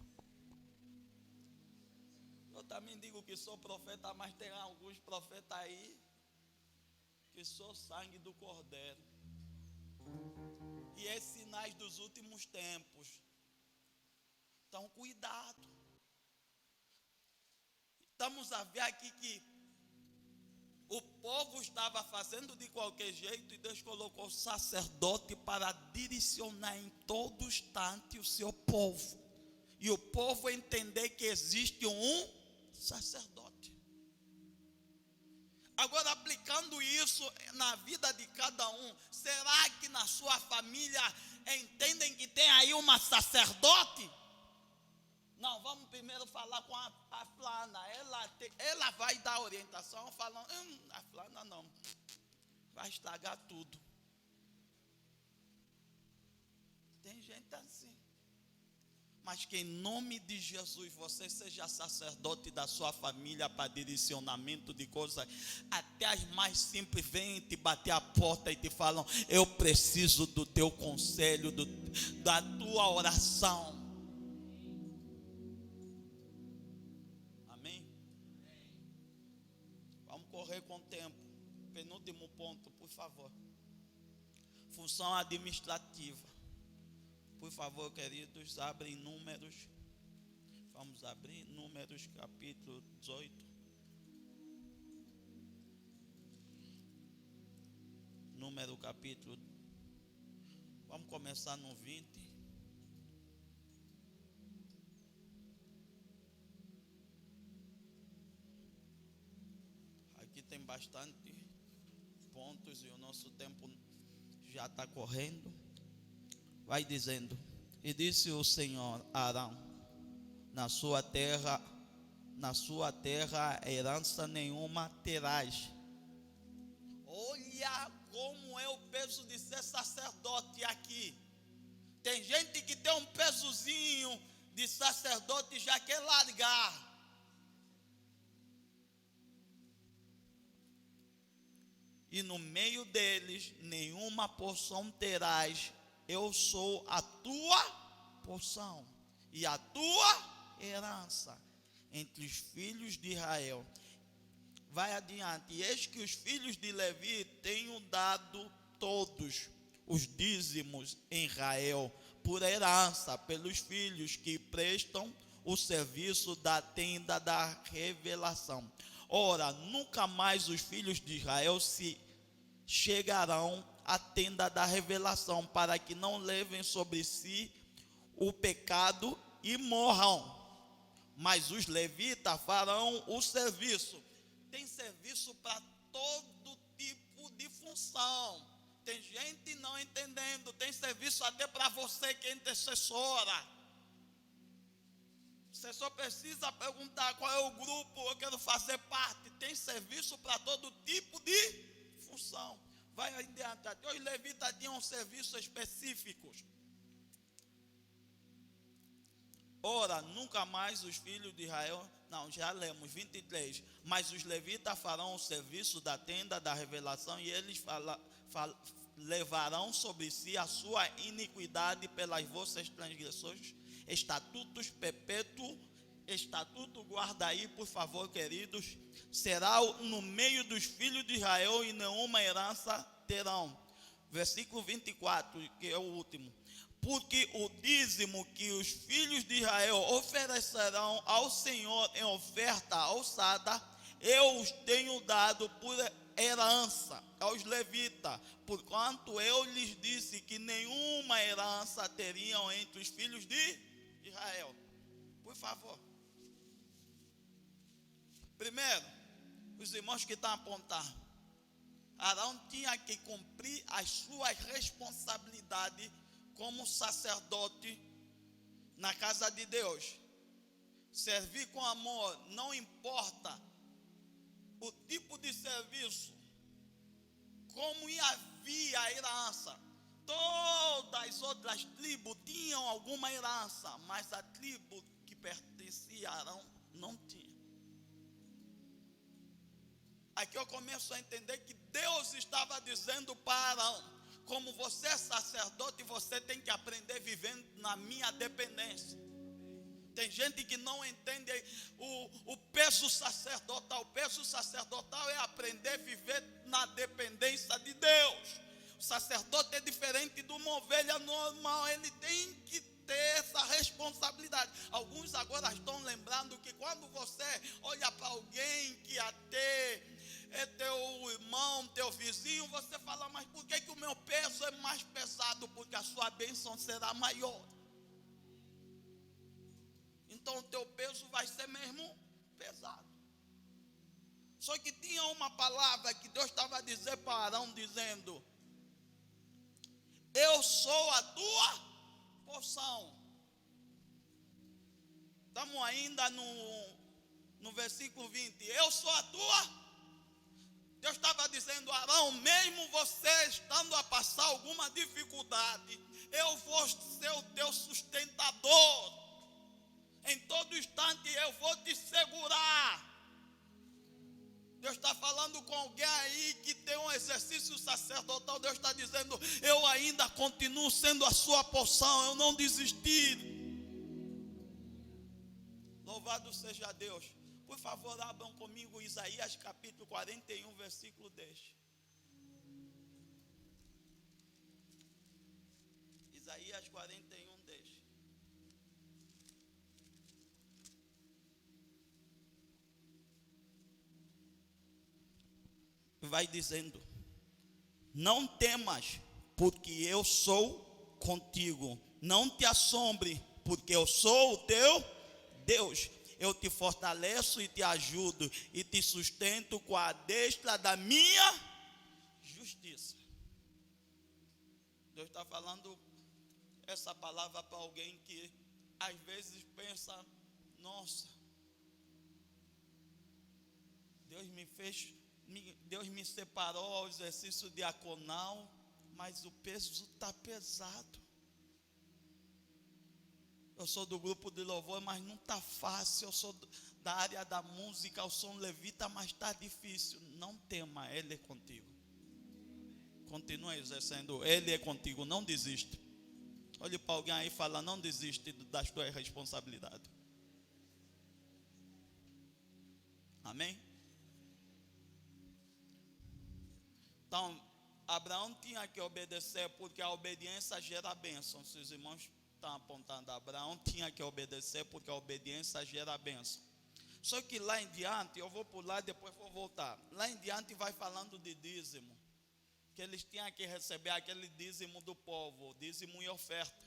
Eu também digo que sou profeta, mas tem alguns profetas aí que sou sangue do cordeiro. E é sinais dos últimos tempos. Então, cuidado. Estamos a ver aqui que o povo estava fazendo de qualquer jeito e Deus colocou o sacerdote para direcionar em todo instante o seu povo. E o povo entender que existe um sacerdote. Agora, aplicando isso na vida de cada um, será que na sua família entendem que tem aí uma sacerdote? Não, vamos primeiro falar com a Flana. Ela vai dar orientação, falando, a Flana não, vai estragar tudo. Tem gente assim. Mas que em nome de Jesus você seja sacerdote da sua família para direcionamento de coisas. Até as mais simples vêm te bater a porta e te falam: eu preciso do teu conselho, da tua oração. Amém? Vamos correr com o tempo. Penúltimo ponto, por favor. Função administrativa. Por favor, queridos, abrem Números. Vamos abrir Números capítulo 18. Número capítulo. Vamos começar no 20. Aqui tem bastante pontos e o nosso tempo já está correndo. Vai dizendo: e disse o Senhor a Arão: na sua terra herança nenhuma terás. Olha como é o peso de ser sacerdote aqui. Tem gente que tem um pesozinho de sacerdote e já quer largar. E no meio deles nenhuma porção terás. Eu sou a tua porção e a tua herança entre os filhos de Israel. Vai adiante. E eis que os filhos de Levi tenho dado todos os dízimos em Israel por herança pelos filhos que prestam o serviço da tenda da revelação. Ora, nunca mais os filhos de Israel se chegarão à tenda da revelação, para que não levem sobre si o pecado e morram. Mas os levitas farão o serviço. Tem serviço para todo tipo de função. Tem gente não entendendo. Tem serviço até para você que é intercessora. Você só precisa perguntar qual é o grupo, eu quero fazer parte. Tem serviço para todo tipo de função. Vai adiante. Até os levitas tinham serviços específicos. Ora, nunca mais os filhos de Israel, não, já lemos 23, mas os levitas farão o serviço da tenda da revelação e eles levarão sobre si a sua iniquidade pelas vossas transgressões, estatutos perpétuos, estatuto guarda aí, por favor, queridos, será no meio dos filhos de Israel e nenhuma herança terão. Versículo 24, que é o último. Porque o dízimo que os filhos de Israel oferecerão ao Senhor em oferta alçada, eu os tenho dado por herança aos levitas, porquanto eu lhes disse que nenhuma herança teriam entre os filhos de Israel. Por favor. Primeiro, os irmãos que estão a apontar, Arão tinha que cumprir as suas responsabilidades como sacerdote na casa de Deus. Servir com amor, não importa o tipo de serviço, como havia a herança. Todas as outras tribos tinham alguma herança, mas a tribo que pertencia a Arão não tinha. Aqui eu começo a entender que Deus estava dizendo para Arão: como você é sacerdote, você tem que aprender vivendo na minha dependência. Tem gente que não entende o peso sacerdotal. O peso sacerdotal é aprender a viver na dependência de Deus. sacerdote é diferente de uma ovelha normal. Ele tem que ter essa responsabilidade. Alguns agora estão lembrando que quando você olha para alguém que até é teu irmão, teu vizinho, você fala, mas por que o meu peso é mais pesado? Porque a sua bênção será maior. Então o teu peso vai ser mesmo pesado. Só que tinha uma palavra que Deus estava a dizer para Arão, dizendo: eu sou a tua porção. Estamos ainda no versículo 20. Eu sou a tua. Deus estava dizendo: Arão, mesmo você estando a passar alguma dificuldade, eu vou ser o teu sustentador. Em todo instante eu vou te segurar. Deus está falando com alguém aí que tem um exercício sacerdotal. Deus está dizendo: eu ainda continuo sendo a sua porção, eu não desisti. Louvado seja Deus. Por favor, abram comigo Isaías capítulo 41, versículo 10. Isaías 41, 10. Vai dizendo: não temas, porque eu sou contigo. Não te assombre, porque eu sou o teu Deus. Eu te fortaleço e te ajudo e te sustento com a destra da minha justiça. Deus está falando essa palavra para alguém que às vezes pensa: nossa, Deus me separou ao exercício diaconal, mas o peso está pesado. Eu sou do grupo de louvor, mas não está fácil. Eu sou da área da música, eu sou um levita, mas está difícil. Não tema, Ele é contigo. Continua exercendo, Ele é contigo, não desiste. Olhe para alguém aí e fala: não desiste das tuas responsabilidades. Amém? Então, Abraão tinha que obedecer, porque a obediência gera bênção. Se os irmãos estão apontando, Abraão tinha que obedecer, porque a obediência gera bênção. Só que lá em diante, eu vou pular, depois vou voltar. Lá em diante vai falando de dízimo, que eles tinham que receber aquele dízimo do povo, dízimo e oferta.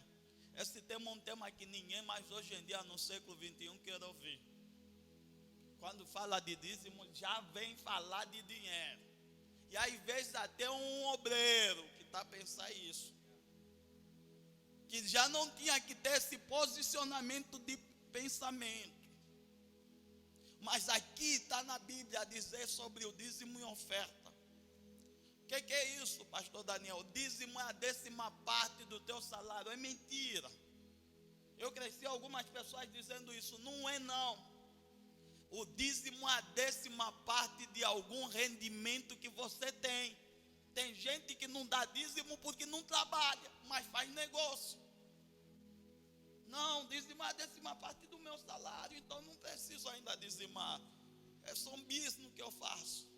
Esse tema é um tema que ninguém mais hoje em dia, no século 21, quer ouvir. Quando fala de dízimo, já vem falar de dinheiro. E às vezes até um obreiro que está a pensar isso, que já não tinha que ter esse posicionamento de pensamento. Mas aqui está na Bíblia a dizer sobre o dízimo e oferta. O que é isso, pastor Daniel? O dízimo é a 10ª parte do teu salário. É mentira. Eu cresci algumas pessoas dizendo isso. Não é não. O dízimo é a 10ª parte de algum rendimento que você tem. Tem gente que não dá dízimo porque não trabalha, mas faz negócio. Não, dízimo é a 10ª parte do meu salário, então não preciso ainda dizimar. É só um business que eu faço.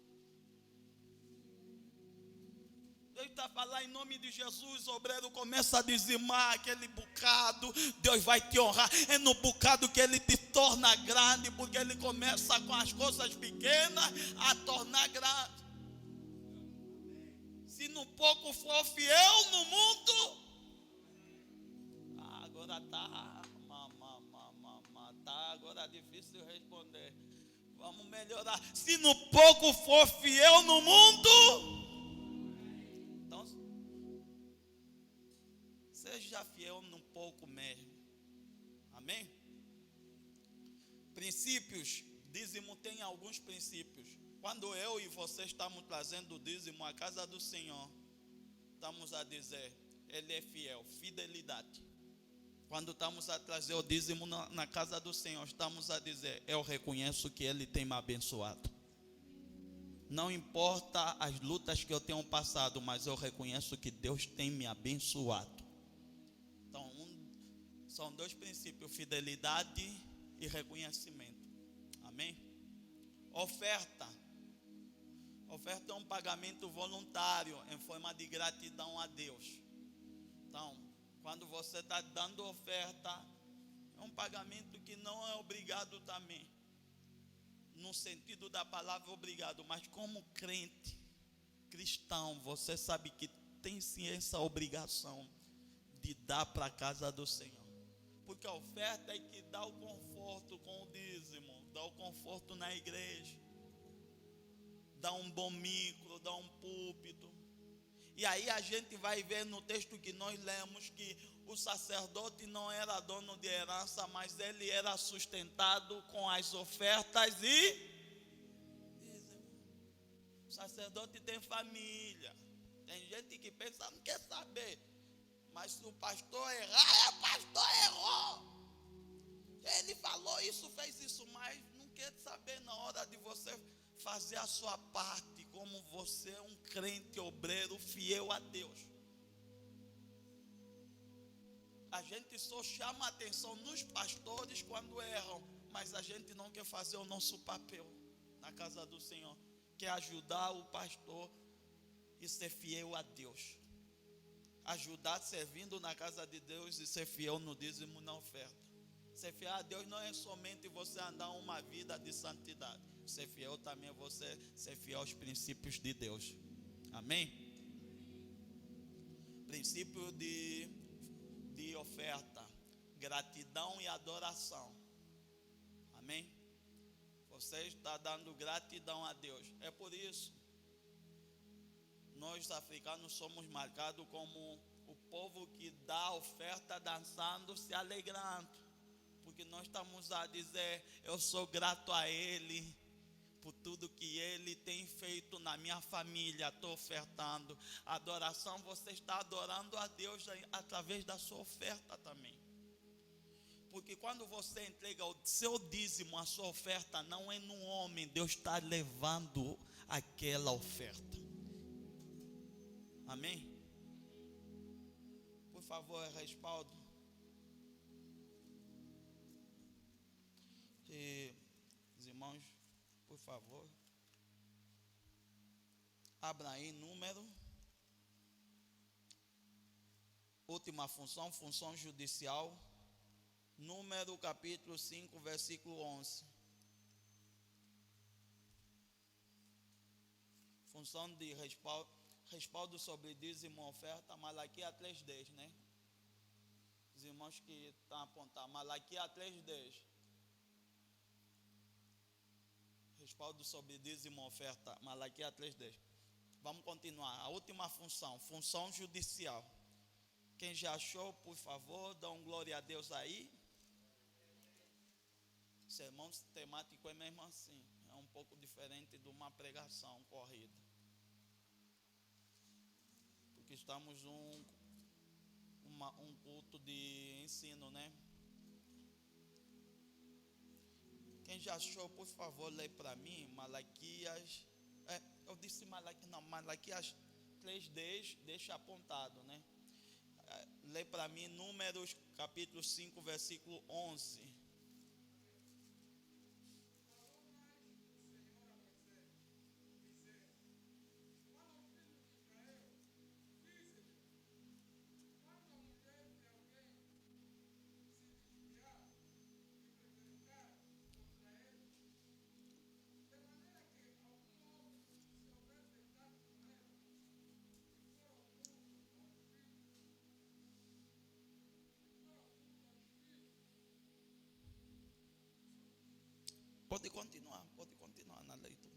Deus está falando em nome de Jesus, o obreiro começa a dizimar aquele bocado, Deus vai te honrar. É no bocado que Ele te torna grande, porque Ele começa com as coisas pequenas a tornar grande. Se no pouco for fiel no mundo, agora agora é difícil responder. Vamos melhorar. Se no pouco for fiel no mundo, então seja fiel no pouco mesmo. Amém? Princípios. Dízimo tem alguns princípios. Quando eu e você estamos trazendo o dízimo à casa do Senhor, estamos a dizer: Ele é fiel, fidelidade. Quando estamos a trazer o dízimo na casa do Senhor, estamos a dizer: eu reconheço que Ele tem me abençoado. Não importa as lutas que eu tenho passado, mas eu reconheço que Deus tem me abençoado. Então, são dois princípios: fidelidade e reconhecimento. Amém? Oferta. Oferta é um pagamento voluntário em forma de gratidão a Deus. Então, quando você está dando oferta, é um pagamento que não é obrigado também, no sentido da palavra obrigado, mas como crente cristão, você sabe que tem sim essa obrigação de dar para a casa do Senhor. Porque a oferta é que dá o conforto com o dízimo, dá o conforto na igreja, dá um bom micro, dá um púlpito. E aí a gente vai ver no texto que nós lemos que o sacerdote não era dono de herança, mas ele era sustentado com as ofertas e dízimo. O sacerdote tem família. Tem gente que pensa, não quer saber. Mas se o pastor errar, o pastor errou. Ele falou isso, fez isso, mas não quer saber na hora de você fazer a sua parte, como você é um crente obreiro fiel a Deus. A gente só chama a atenção nos pastores quando erram, mas a gente não quer fazer o nosso papel na casa do Senhor, que é ajudar o pastor e ser fiel a Deus. Ajudar servindo na casa de Deus e ser fiel no dízimo, na oferta. Ser fiel a Deus não é somente você andar uma vida de santidade. Ser fiel também é você ser fiel aos princípios de Deus. Amém? Princípio de oferta, gratidão e adoração. Amém? Você está dando gratidão a Deus. É por isso nós africanos somos marcados como o povo que dá oferta dançando, se alegrando, porque nós estamos a dizer: eu sou grato a Ele por tudo que Ele tem feito na minha família. Estou ofertando. Adoração, você está adorando a Deus através da sua oferta também. Porque quando você entrega o seu dízimo, a sua oferta, não é no homem, Deus está levando aquela oferta. Amém? Por favor, respaldo. E os irmãos, por favor, abra aí número. Última função, função judicial. Número capítulo 5, versículo 11. Função de respaldo sobre dízimo e oferta, Malaquias 3:10, né? Os irmãos que estão apontando, Malaquias 3:10. Respaldo sobre dízimo e oferta, Malaquias 3:10. Vamos continuar. A última função, função judicial. Quem já achou, por favor, dá um glória a Deus aí. Sermão temático é mesmo assim. É um pouco diferente de uma pregação corrida. Porque estamos um culto de ensino, né? Quem já achou, por favor, lê para mim Malaquias. Eu disse Malaquias, não, Malaquias 3:10, deixa apontado, né? Lê para mim Números capítulo 5, versículo 11. Pode continuar na leitura.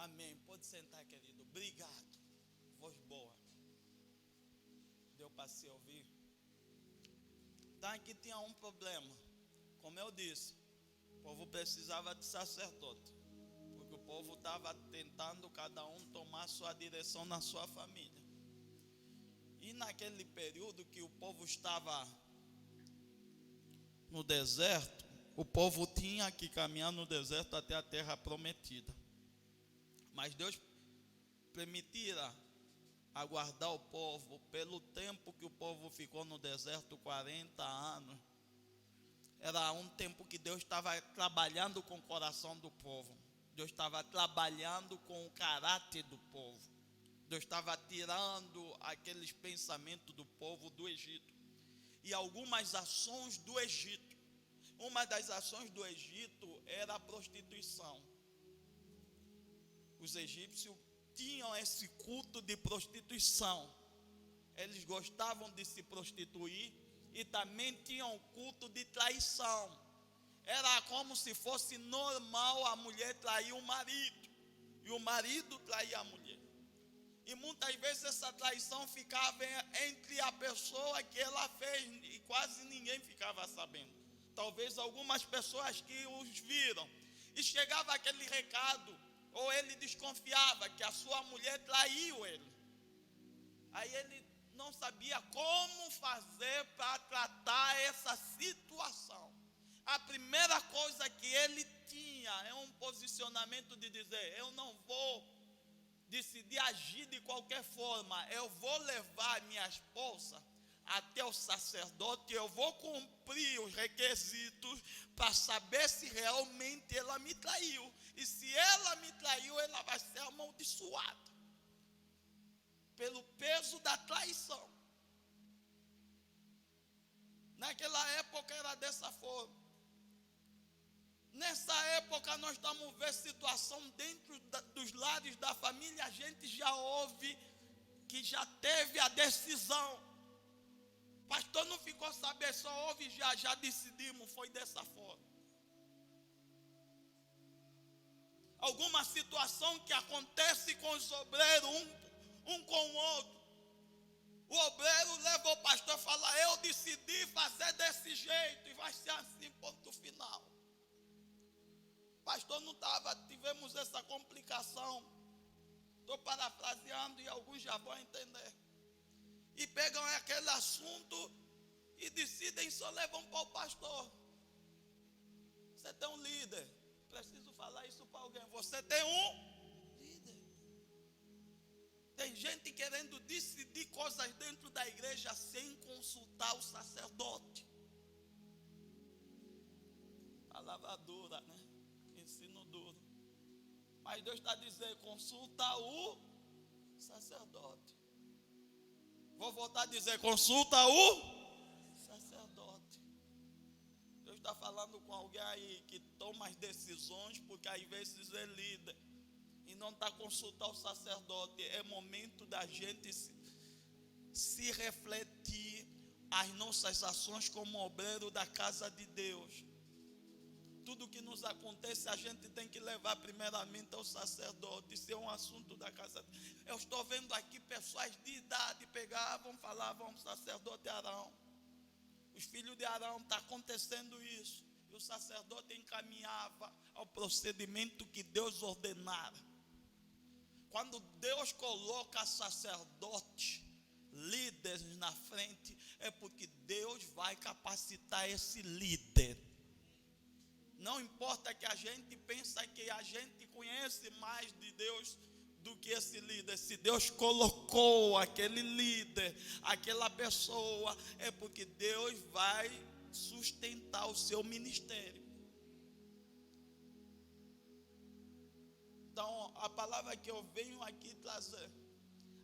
Amém. Pode sentar, querido. Obrigado. Voz boa. Deu para se ouvir? Então aqui tinha um problema. Como eu disse, o povo precisava de sacerdote. Porque o povo estava tentando cada um tomar sua direção na sua família. E naquele período que o povo estava no deserto, o povo tinha que caminhar no deserto até a terra prometida. Mas Deus permitira aguardar o povo pelo tempo que o povo ficou no deserto, 40 anos. Era um tempo que Deus estava trabalhando com o coração do povo. Deus estava trabalhando com o caráter do povo. Deus estava tirando aqueles pensamentos do povo do Egito. E algumas ações do Egito. Uma das ações do Egito era a prostituição. Os egípcios tinham esse culto de prostituição. Eles gostavam de se prostituir e também tinham o culto de traição. Era como se fosse normal a mulher trair o marido e o marido trair a mulher. E muitas vezes essa traição ficava entre a pessoa que ela fez e quase ninguém ficava sabendo. Talvez algumas pessoas que os viram. E chegava aquele recado, ou ele desconfiava que a sua mulher traiu ele. Aí ele não sabia como fazer para tratar essa situação. A primeira coisa que ele tinha é um posicionamento de dizer: eu não vou decidir agir de qualquer forma, eu vou levar minha esposa até o sacerdote, eu vou cumprir os requisitos para saber se realmente ela me traiu. E se ela me traiu, ela vai ser amaldiçoada pelo peso da traição. Naquela época era dessa forma. Nessa época nós estamos vendo situação dentro dos lares da família. A gente já ouve que já teve a decisão. Pastor não ficou sabendo, só ouve já decidimos, foi dessa forma. Alguma situação que acontece com os obreiros, um com o outro. O obreiro leva o pastor e fala: eu decidi fazer desse jeito e vai ser assim, ponto final. Pastor não estava, tivemos essa complicação. Estou parafraseando e alguns já vão entender. E pegam aquele assunto e decidem, só levam para o pastor. Você tem um líder. Preciso falar isso para alguém. Você tem um líder. Tem gente querendo decidir coisas dentro da igreja sem consultar o sacerdote. Palavra dura, né? Ensino duro. Mas Deus está dizendo: consulta o sacerdote. Vou voltar a dizer: consulta o sacerdote. Deus está falando com alguém aí que toma as decisões, porque às vezes é líder e não está consultando o sacerdote. É momento da gente se refletir as nossas ações como obreiro da casa de Deus. Tudo que nos acontece, a gente tem que levar primeiramente ao sacerdote. Isso é um assunto da casa. Eu estou vendo aqui pessoas de idade pegavam, falavam sacerdote Arão. Os filhos de Arão, está acontecendo isso. E o sacerdote encaminhava ao procedimento que Deus ordenara. Quando Deus coloca sacerdotes, líderes na frente, é porque Deus vai capacitar esse líder. Não importa que a gente pensa que a gente conhece mais de Deus do que esse líder. Se Deus colocou aquele líder, aquela pessoa, é porque Deus vai sustentar o seu ministério. Então, a palavra que eu venho aqui trazer,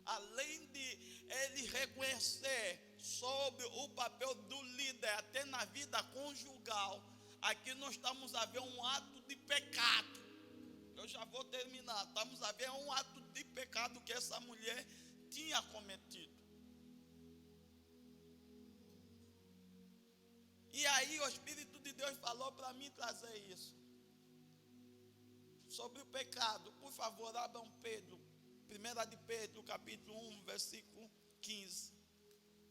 além de ele reconhecer sobre o papel do líder, até na vida conjugal, aqui nós estamos a ver um ato de pecado. Eu já vou terminar. Estamos a ver um ato de pecado que essa mulher tinha cometido. E aí o Espírito de Deus falou para mim trazer isso. sobre o pecado. Por favor, abram Pedro. 1 de Pedro, capítulo 1, versículo 15.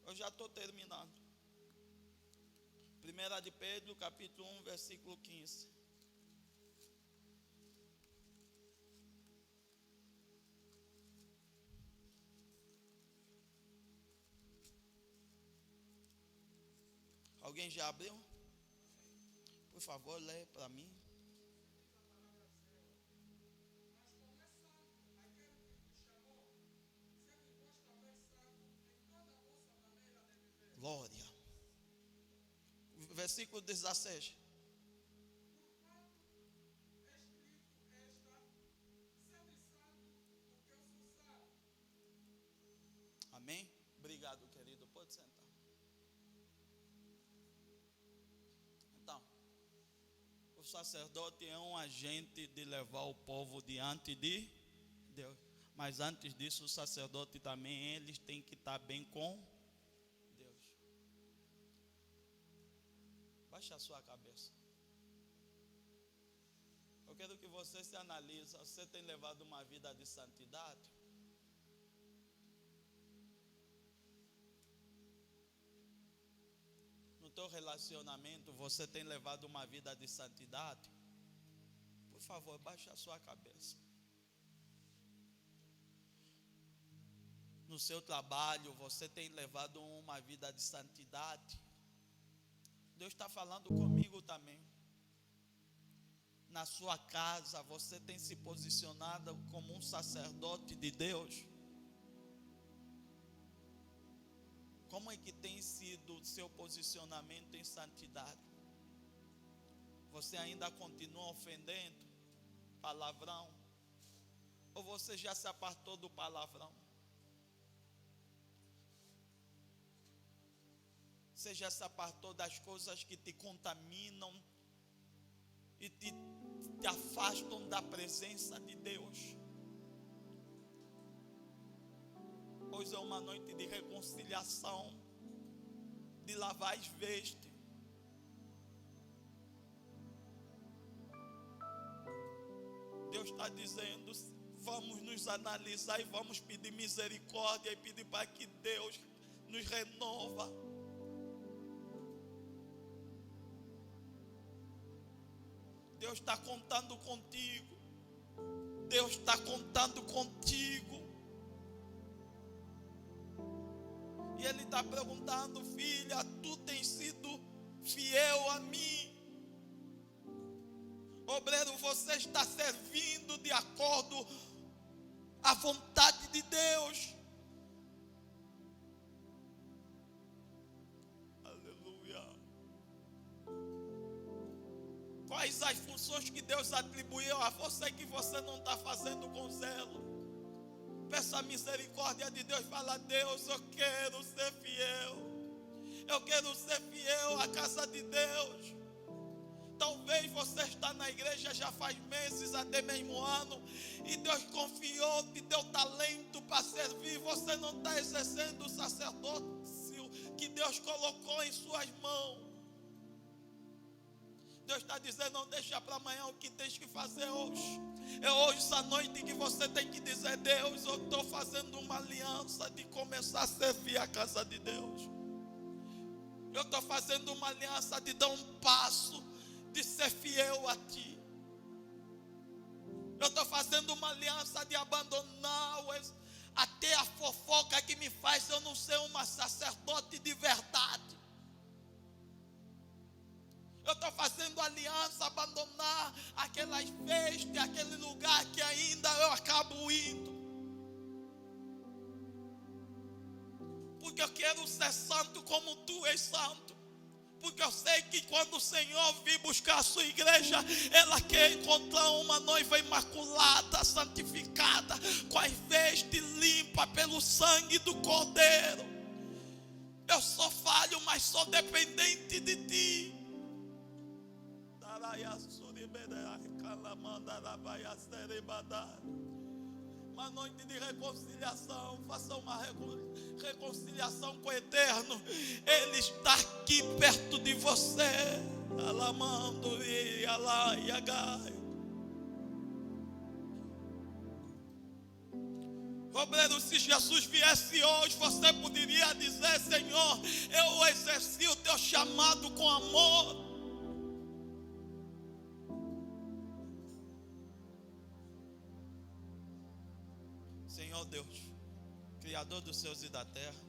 Eu já estou terminando. 1 de Pedro, capítulo 1, versículo 15. Alguém já abriu? Por favor, lê para mim. Glória. Versículo 16. Amém? Obrigado, querido. Pode sentar. Então, o sacerdote é um agente de levar o povo diante de Deus. Mas antes disso, o sacerdote também, eles têm que estar bem com Deus. Baixa a sua cabeça. Eu quero que você se analise. Você tem levado uma vida de santidade? No teu relacionamento, você tem levado uma vida de santidade? Por favor, baixe a sua cabeça. No seu trabalho, você tem levado uma vida de santidade? Deus está falando comigo também. Na sua casa, você tem se posicionado como um sacerdote de Deus? Como é que tem sido o seu posicionamento em santidade? Você ainda continua ofendendo? Palavrão? Ou você já se apartou do palavrão? Você já se apartou das coisas que te contaminam e te afastam da presença de Deus? Hoje é uma noite de reconciliação, de lavar as vestes. Deus está dizendo, vamos nos analisar e vamos pedir misericórdia e pedir para que Deus nos renova. Deus está contando contigo. Deus está contando contigo. E Ele está perguntando, filha, tu tens sido fiel a mim? Obreiro, você está servindo de acordo à vontade de Deus? Aleluia. Quais as funções que Deus atribuiu a você que você não está fazendo com zelo? Peça a misericórdia de Deus. Fala, Deus, eu quero ser fiel. Eu quero ser fiel à casa de Deus. Talvez você está na igreja já faz meses, até mesmo ano, e Deus confiou, te deu talento para servir. Você não está exercendo o sacerdócio que Deus colocou em suas mãos. Deus está dizendo, não deixa para amanhã o que tens que fazer hoje. É hoje, essa noite, que você tem que dizer, Deus, eu estou fazendo uma aliança de começar a servir a casa de Deus. Eu estou fazendo uma aliança de dar um passo, de ser fiel a Ti. Eu estou fazendo uma aliança de abandonar até a fofoca que me faz eu não ser uma sacerdote de verdade. Eu estou fazendo aliança, abandonar aquelas vestes, aquele lugar que ainda eu acabo indo. Porque eu quero ser santo como Tu és santo. Porque eu sei que quando o Senhor vir buscar a sua igreja, ela quer encontrar uma noiva imaculada, santificada, com as vestes limpas pelo sangue do Cordeiro. Eu sou falho, mas sou dependente de Ti. Uma noite de reconciliação. Faça uma reconciliação com o Eterno. Ele está aqui perto de você. Alamando e alaiagai. Obreiro, se Jesus viesse hoje, você poderia dizer: Senhor, eu exerci o teu chamado com amor. Senhor Deus, Criador dos céus e da terra,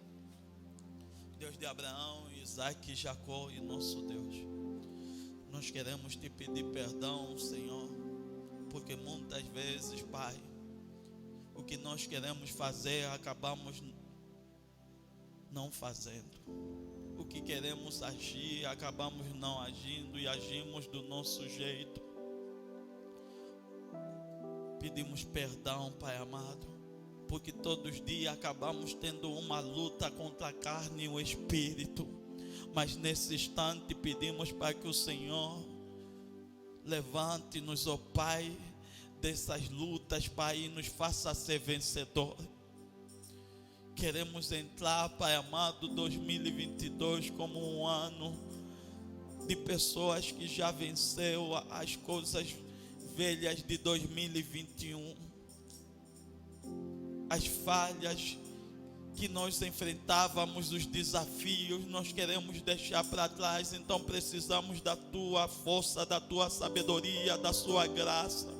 Deus de Abraão, Isaac e Jacó e nosso Deus, nós queremos te pedir perdão, Senhor, porque muitas vezes, Pai, o que nós queremos fazer, acabamos não fazendo. O que queremos agir, acabamos não agindo e agimos do nosso jeito. Pedimos perdão, Pai amado, porque todos os dias acabamos tendo uma luta contra a carne e o espírito. Mas nesse instante pedimos para que o Senhor levante-nos, ó Pai, dessas lutas, Pai, e nos faça ser vencedor. Queremos entrar, Pai amado, 2022 como um ano de pessoas que já venceu as coisas velhas de 2021. As falhas que nós enfrentávamos, os desafios, nós queremos deixar para trás. Então precisamos da tua força, da tua sabedoria, da sua graça.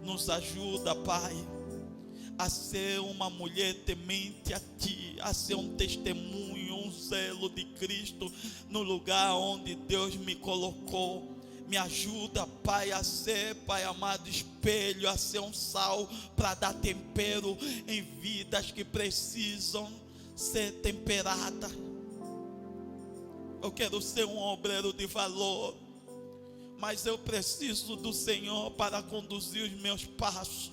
Nos ajuda, Pai, a ser uma mulher temente a Ti, a ser um testemunho, um zelo de Cristo no lugar onde Deus me colocou. Me ajuda, Pai, a ser, Pai amado, espelho, a ser um sal para dar tempero em vidas que precisam ser temperadas. Eu quero ser um obreiro de valor, mas eu preciso do Senhor para conduzir os meus passos.